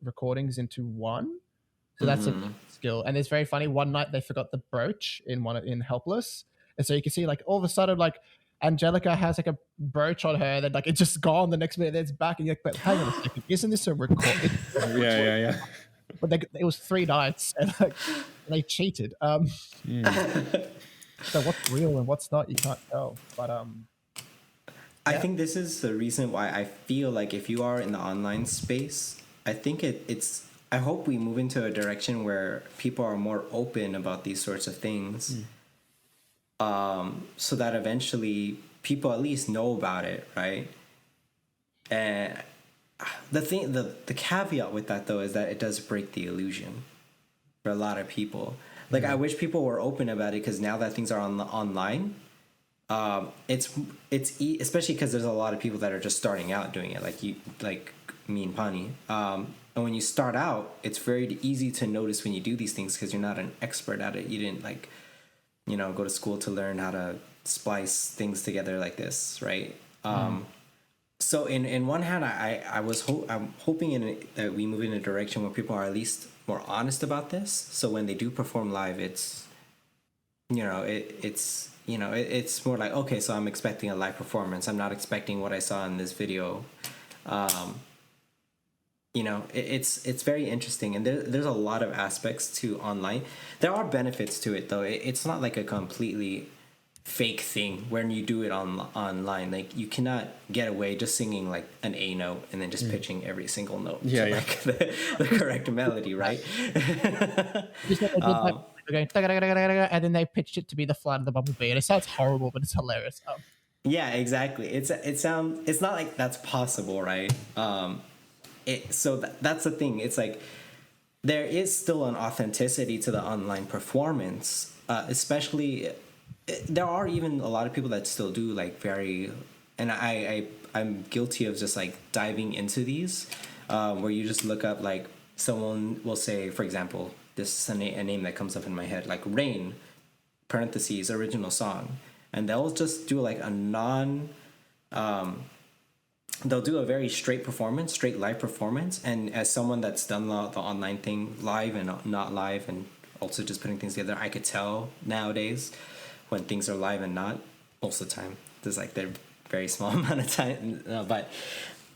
recordings into one, so that's a skill. And it's very funny, one night they forgot the brooch in Helpless, and so you can see like all of a sudden like Angelica has like a brooch on her, then like it's just gone the next minute, then it's back, and you're like, but hang on a second, isn't this a record? Yeah. But it was 3 nights, and like they cheated. So what's real and what's not, you can't tell. But I think this is the reason why I feel like if you are in the online space, I think it's. I hope we move into a direction where people are more open about these sorts of things, so that eventually people at least know about it, right? And the caveat with that though is that it does break the illusion for a lot of people. Like, I wish people were open about it, because now that things are online, especially because there's a lot of people that are just starting out doing it, like me and Pani. And when you start out, it's very easy to notice when you do these things, because you're not an expert at it. You didn't go to school to learn how to splice things together like this, right? So in one hand, I'm hoping that we move in a direction where people are at least more honest about this. So when they do perform live, it's it's more like, okay, so I'm expecting a live performance. I'm not expecting what I saw in this video. It's very interesting, and there's a lot of aspects to online. There are benefits to it though. It's not like a completely fake thing when you do it online. Like, you cannot get away just singing like an A note and then just pitching every single note to like the correct melody, right? And then they pitched it to be the flat of the bumblebee, and it sounds horrible, but it's hilarious. Yeah, exactly. It's not like that's possible, right? That's the thing. It's like there is still an authenticity to the online performance, especially. There are even a lot of people that still do like and I'm guilty of just like diving into these, where you just look up, like someone will say, for example, this is a name that comes up in my head, like Rain, parentheses, original song, and they'll just do like they'll do a very straight live performance, and as someone that's done the online thing live and not live, and also just putting things together, I could tell nowadays when things are live and not. Most of the time, there's like they're very small amount of time, but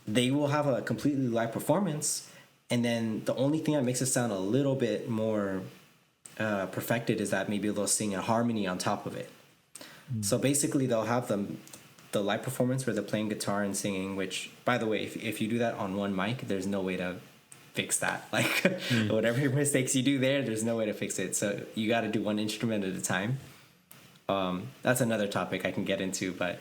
they will have a completely live performance, and then the only thing that makes it sound a little bit more perfected is that maybe they'll sing a harmony on top of it. So basically they'll have the live performance where they're playing guitar and singing, which, by the way, if you do that on one mic, there's no way to fix that. Like whatever mistakes you do there's no way to fix it. So you got to do one instrument at a time. That's another topic I can get into, but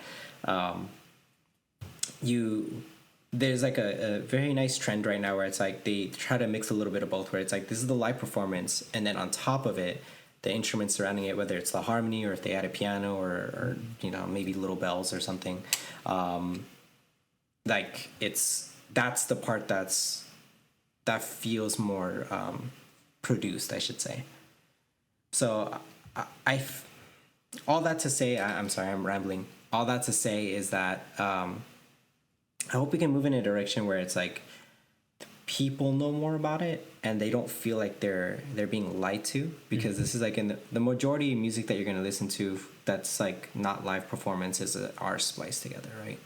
there's like a very nice trend right now where it's like they try to mix a little bit of both, where it's like this is the live performance, and then on top of it, the instruments surrounding it, whether it's the harmony or if they add a piano or maybe little bells or something, like that's the part that feels more produced, I should say. So all that to say, I'm sorry, I'm rambling. All that to say is that I hope we can move in a direction where it's like people know more about it and they don't feel like they're being lied to, because this is like in the majority of music that you're going to listen to that's like not live performances are spliced together, right?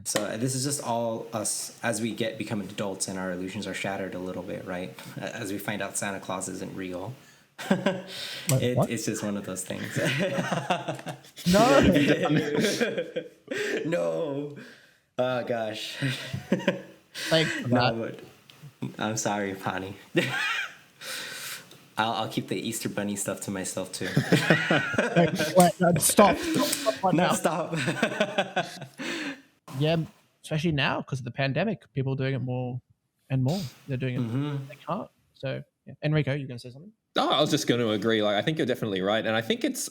So this is just all us as we become adults and our illusions are shattered a little bit, right? As we find out Santa Claus isn't real. It's just one of those things. No. No. Oh gosh. But I'm sorry, Pani. I'll keep the Easter Bunny stuff to myself too. wait, stop right now. Stop. Yeah, especially now because of the pandemic, people are doing it more and more. They're doing it. They can't. So, yeah. Enrico, you going to say something? Oh, I was just going to agree. Like, I think you're definitely right, and I think it's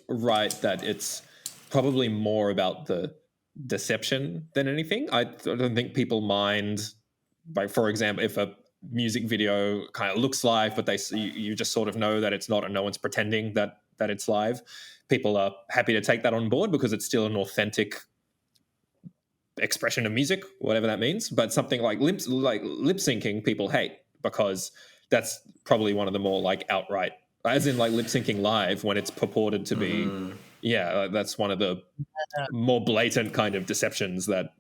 right that it's probably more about the deception than anything. I don't think people mind, like, for example, if a music video kind of looks live, but you just sort of know that it's not, and no one's pretending that it's live. People are happy to take that on board because it's still an authentic expression of music, whatever that means. But something like lip syncing, people hate because that's probably one of the more like outright, as in like lip syncing live when it's purported to be. Yeah, that's one of the more blatant kind of deceptions that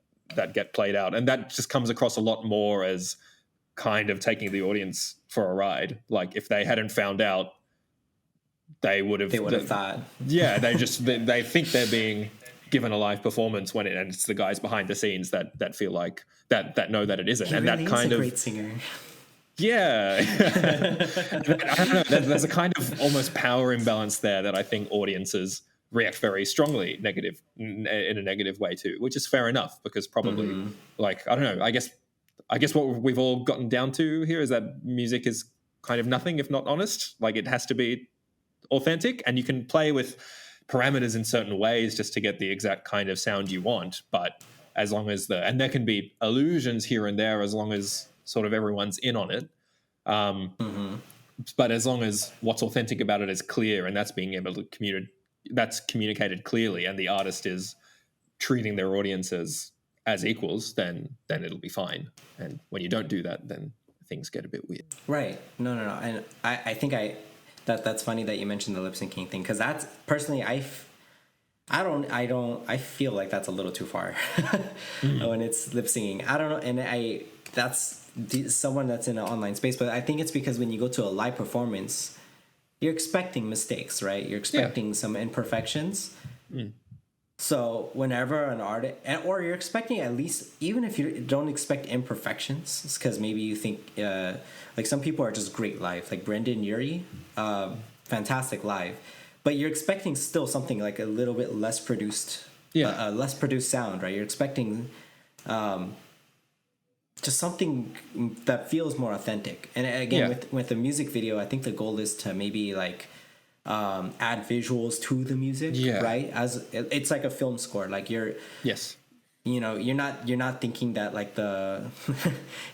get played out, and that just comes across a lot more as kind of taking the audience for a ride. Like if they hadn't found out, they would have thought. Yeah, they think they're being given a live performance when and it's the guys behind the scenes that feel like that know that it isn't. He and really that kind is a of great singer. Yeah. I don't know. There's a kind of almost power imbalance there that I think audiences react very strongly in a negative way too, which is fair enough because probably like, I don't know, I guess what we've all gotten down to here is that music is kind of nothing if not honest. Like it has to be authentic, and you can play with parameters in certain ways just to get the exact kind of sound you want. But as long as and there can be illusions here and there as long as sort of everyone's in on it. But as long as what's authentic about it is clear and that's being able to that's communicated clearly and the artist is treating their audiences as equals, then it'll be fine. And when you don't do that, then things get a bit weird. Right. No. And I think that's funny that you mentioned the lip syncing thing, because that's personally I feel like that's a little too far when it's lip singing. I don't know, and that's someone that's in an online space, but I think it's because when you go to a live performance, you're expecting mistakes, right? You're expecting some imperfections. So whenever an artist, or you're expecting at least, even if you don't expect imperfections, because maybe you think, like some people are just great live, like Brendan Urie, fantastic live, but you're expecting still something like a little bit less produced, less produced sound, right? You're expecting just something that feels more authentic. And again, with the music video, I think the goal is to maybe like add visuals to the music, right? As it's like a film score, like you're you're not thinking that like the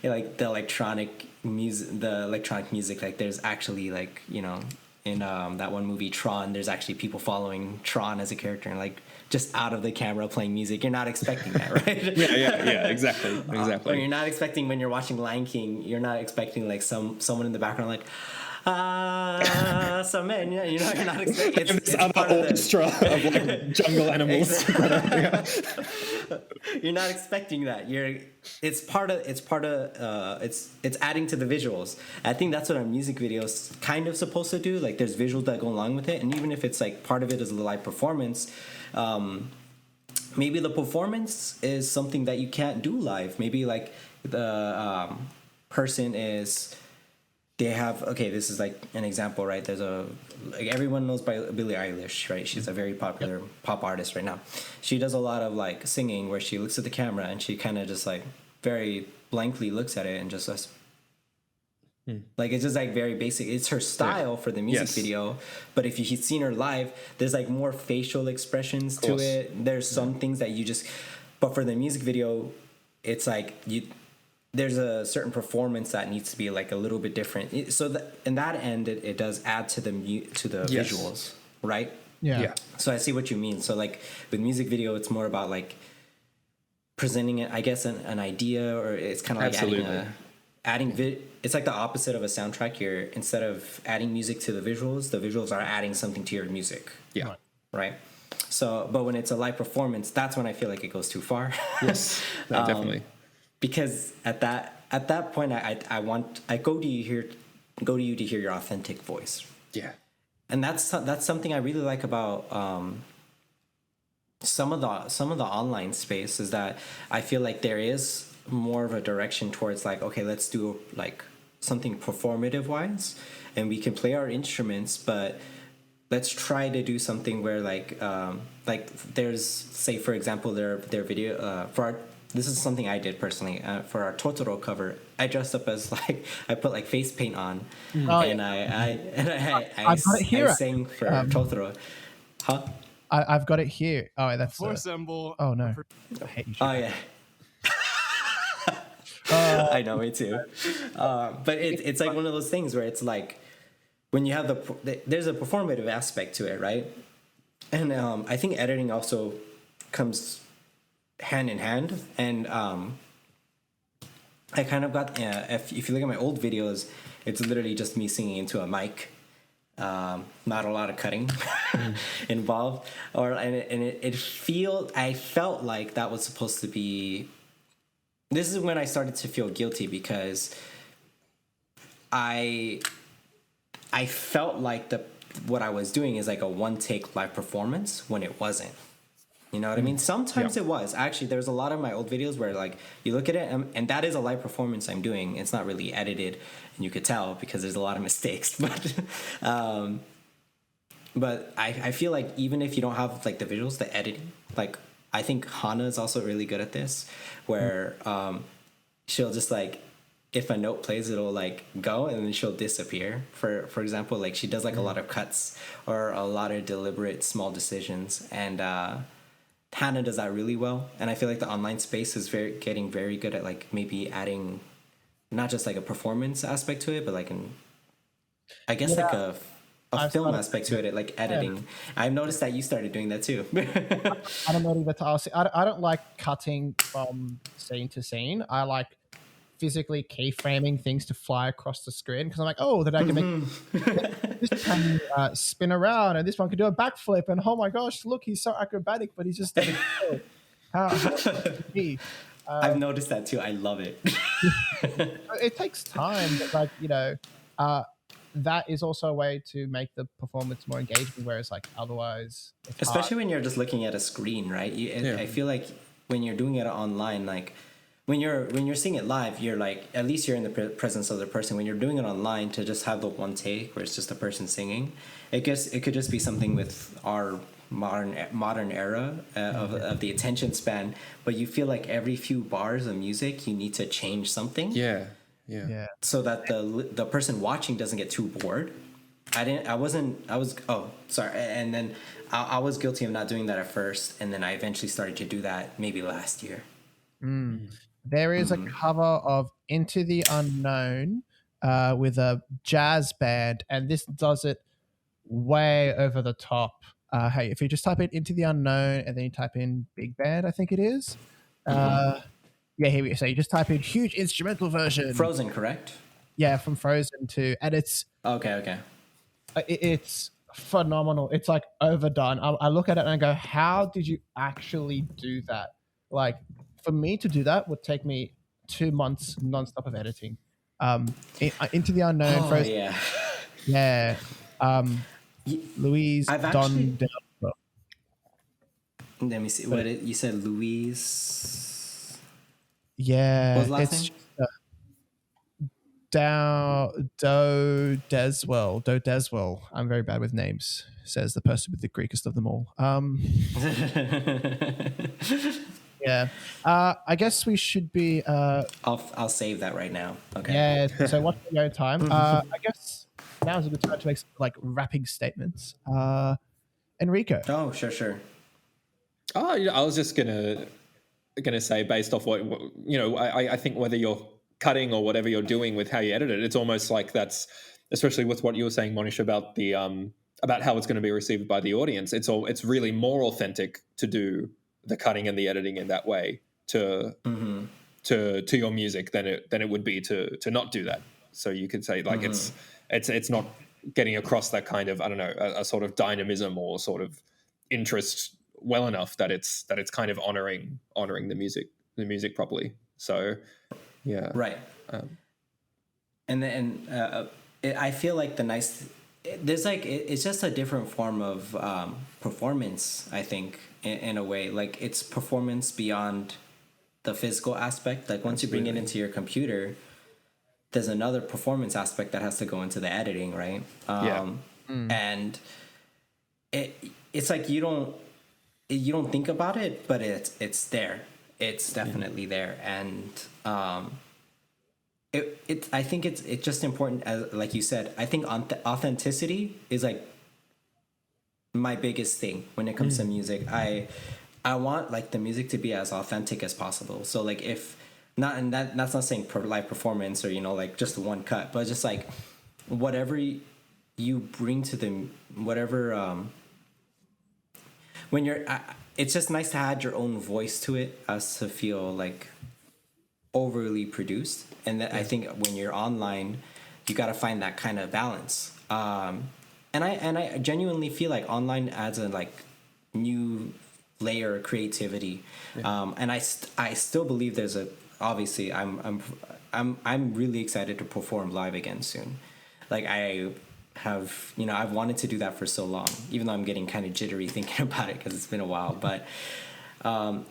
like the electronic music, like there's actually like, you know, in that one movie Tron, there's actually people following Tron as a character and like just out of the camera playing music. You're not expecting that, right? Exactly. Or you're not expecting, when you're watching Lion King, you're not expecting like someone in the background like, Some men, you're not expecting This other orchestra of like jungle animals. You're not expecting that. It's adding to the visuals. I think that's what our music videos kind of supposed to do. Like there's visuals that go along with it, and even if it's like part of it is the live performance, maybe the performance is something that you can't do live. Maybe like the person is. They have this is like an example, right? There's everyone knows by Billie Eilish, right? She's a very popular pop artist right now. She does a lot of like singing where she looks at the camera and she kind of just like very blankly looks at it and just like it's just like very basic. It's her style for the music video, but if you've seen her live, there's like more facial expressions to it. There's some things that but for the music video, it's like there's a certain performance that needs to be like a little bit different. So that in that end, it does add to the visuals, right? Yeah. So I see what you mean. So like with music video, it's more about like presenting it, I guess, an idea, or it's kind of like it's like the opposite of a soundtrack. Instead of adding music to the visuals are adding something to your music. Yeah. Right. So, but when it's a live performance, that's when I feel like it goes too far. Yes, no, definitely. Because at that point, I go to you to hear your authentic voice. Yeah, and that's something I really like about some of the online space is that I feel like there is more of a direction towards like, okay, let's do like something performative wise, and we can play our instruments, but let's try to do something where like there's, say for example, their video for our. This is something I did personally for our Totoro cover. I dressed up as like I put like face paint on, and I sang for Totoro. Huh? I've got it here. Oh, that's for symbol. Oh no! I hate you. Oh yeah. I know, me too. But it's like one of those things where it's like when you have there's a performative aspect to it, right? And I think editing also comes hand in hand, and I kind of got if you look at my old videos, it's literally just me singing into a mic, not a lot of cutting involved, I felt like that was supposed to be. This is when I started to feel guilty because I felt like what I was doing is like a one take live performance when it wasn't. You know what I mean? Sometimes it was. Actually, there's a lot of my old videos where like you look at it and that is a live performance I'm doing. It's not really edited, and you could tell because there's a lot of mistakes. But I feel like even if you don't have like the visuals, the editing, like I think Hana is also really good at this, where she'll just like if a note plays, it'll like go and then she'll disappear. For example, like she does like a lot of cuts or a lot of deliberate small decisions, and Hannah does that really well. And I feel like the online space is getting very good at like maybe adding not just like a performance aspect to it, but like like a film aspect to it, like editing. Yeah. I've noticed that you started doing that too. I don't know either. I don't like cutting from scene to scene. I like physically keyframing things to fly across the screen because I'm like, oh, that I can make this can spin around and this one can do a backflip, and oh my gosh, look, he's so acrobatic, but he's just how I've noticed that too. I love it. It takes time, but like, you know, that is also a way to make the performance more engaging, whereas like otherwise it's especially when you're just looking at a screen, right? I feel like when you're doing it online, like when you're seeing it live, you're like, at least you're in the presence of the person. When you're doing it online, to just have the one take where it's just a person singing, it could just be something with our modern era of the attention span. But you feel like every few bars of music, you need to change something. Yeah. So that the person watching doesn't get too bored. I was guilty of not doing that at first, and then I eventually started to do that maybe last year. There is a cover of Into the Unknown with a jazz band, and this does it way over the top. Hey, if you just type in Into the Unknown and then you type in big band, I think it is. Yeah, here we go. So you just type in huge instrumental version. Frozen, correct? Yeah, from Frozen to, and Okay. it's phenomenal. It's like overdone. I look at it and I go, how did you actually do that? Like, for me to do that would take me 2 months nonstop of editing. Into the Unknown, Oh Frozen, yeah. yeah. Louise I've actually. Don. Let me see. You said, Louise? What was Yeah, the last it's name? just, Do Deswell. I'm very bad with names, says the person with the Greekest of them all. Yeah. I guess we should be. I'll save that right now. Okay. Yeah. So what's the own time? I guess now is a good time to make some, like, wrapping statements. Enrico. Oh, sure. Oh, I was just gonna say, based off what I think whether you're cutting or whatever you're doing with how you edit it, it's almost like that's, especially with what you were saying, Monish, about the about how it's going to be received by the audience. It's really more authentic to do the cutting and the editing in that way to your music than it would be to not do that. So you could say, like, it's not getting across that kind of, I don't know, a sort of dynamism or sort of interest well enough that it's kind of honoring the music properly. So yeah, Right. I feel like there's like it's just a different form of performance, I think, in a way. Like, it's performance beyond the physical aspect. Like, once you bring it into your computer, there's another performance aspect that has to go into the editing, right? And it's like you don't think about it, but it's there. It's definitely there. And I think it's just important, as like you said. I think authenticity is like my biggest thing when it comes to music. I want, like, the music to be as authentic as possible. So, like, if not, and that's not saying live performance or, like, just one cut, but just like whatever you bring to the whatever when you're it's just nice to add your own voice to it, as to feel like overly produced. And that, I think, when you're online, you got to find that kind of balance. And I genuinely feel like online adds a, like, new layer of creativity. And I still believe there's obviously I'm really excited to perform live again soon. Like, I've wanted to do that for so long, even though I'm getting kind of jittery thinking about it because it's been a while. But I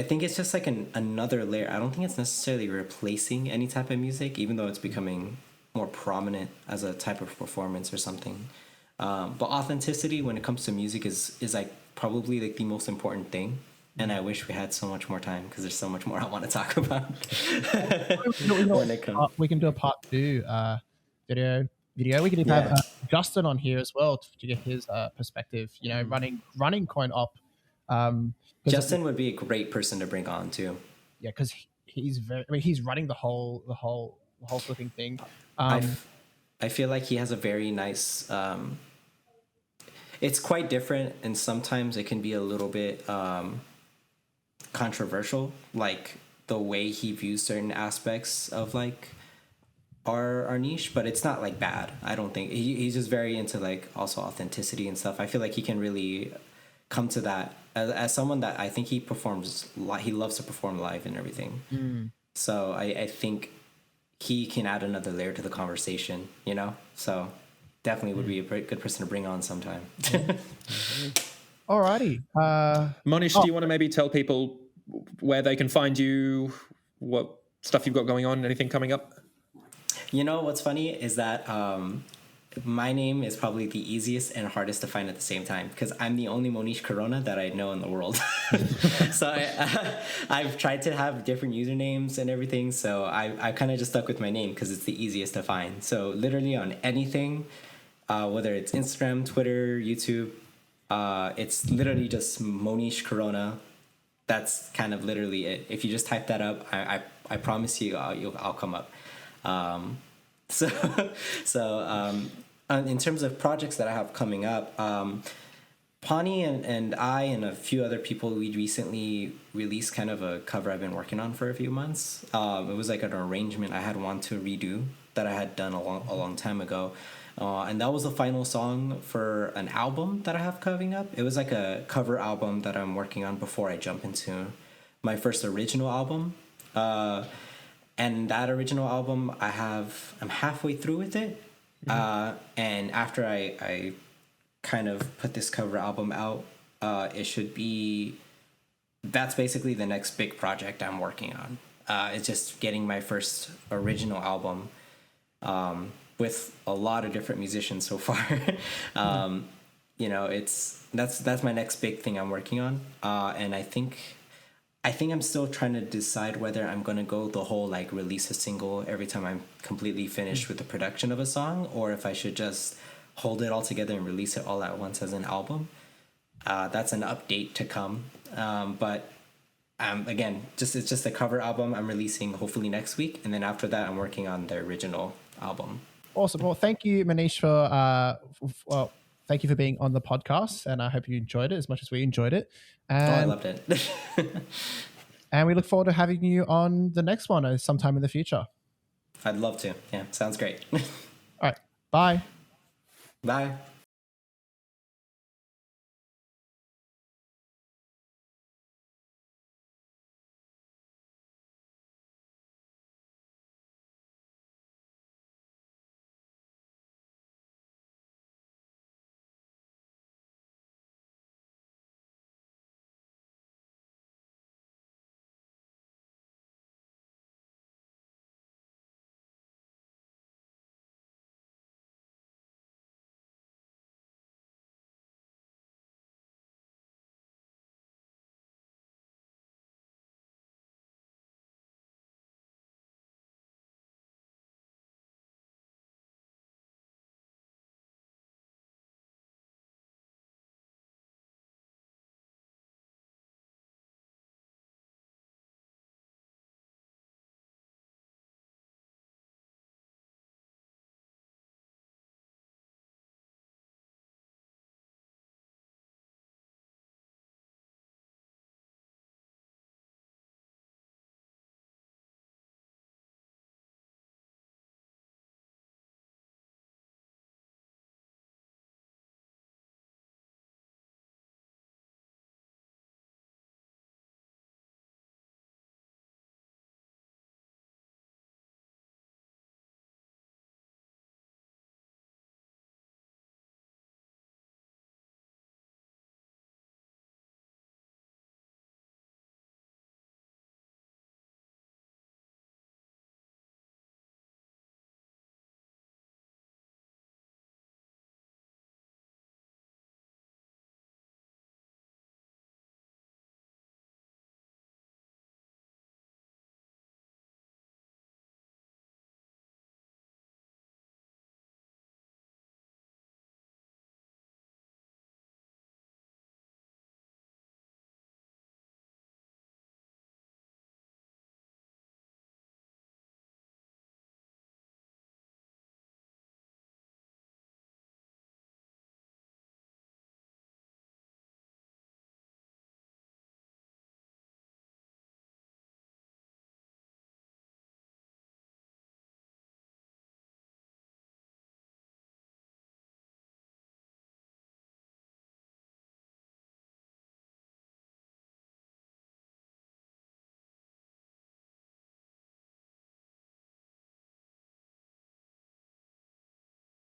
think it's just like another layer. I don't think it's necessarily replacing any type of music, even though it's becoming more prominent as a type of performance or something. But authenticity when it comes to music is like probably, like, the most important thing. And I wish we had so much more time, because there's so much more I want to talk about. We can do a part 2 video. We can even have Justin on here as well to get his perspective. Running Coinop. Justin would be a great person to bring on too. Yeah, because he's he's running the whole flipping thing. I feel like he has a very nice. It's quite different, and sometimes it can be a little bit controversial, like the way he views certain aspects of, like, our niche, but it's not, like, bad. I don't think he's just very into, like, also authenticity and stuff. I feel like he can really come to that as someone that I think he loves to perform live and everything. So I think he can add another layer to the conversation, so definitely would be a good person to bring on sometime. Alrighty. Monish, do you want to maybe tell people where they can find you, what stuff you've got going on, anything coming up? What's funny is that my name is probably the easiest and hardest to find at the same time, because I'm the only Monish Corona that I know in the world. So I've tried to have different usernames and everything, so I kind of just stuck with my name because it's the easiest to find. So literally on anything, whether it's Instagram, Twitter, YouTube, it's literally just Monish Corona. That's kind of literally it. If you just type that up, I promise you I'll come up. In terms of projects that I have coming up, Pani and I and a few other people, we recently released kind of a cover I've been working on for a few months. It was like an arrangement I had wanted to redo that I had done a long time ago. And that was the final song for an album that I have coming up. It was like a cover album that I'm working on before I jump into my first original album. And that original album, I'm halfway through with it. And after I kind of put this cover album out, that's basically the next big project I'm working on. It's just getting my first original album with a lot of different musicians so far. That's my next big thing I'm working on. And I think I'm still trying to decide whether I'm going to go the whole like release a single every time I'm completely finished with the production of a song, or if I should just hold it all together and release it all at once as an album. That's an update to come. But again, it's just a cover album I'm releasing hopefully next week. And then after that, I'm working on the original album. Awesome. Well, thank you, Manish, thank you for being on the podcast, and I hope you enjoyed it as much as we enjoyed it. I loved it. And we look forward to having you on the next one sometime in the future. I'd love to. Yeah, sounds great. All right. Bye. Bye.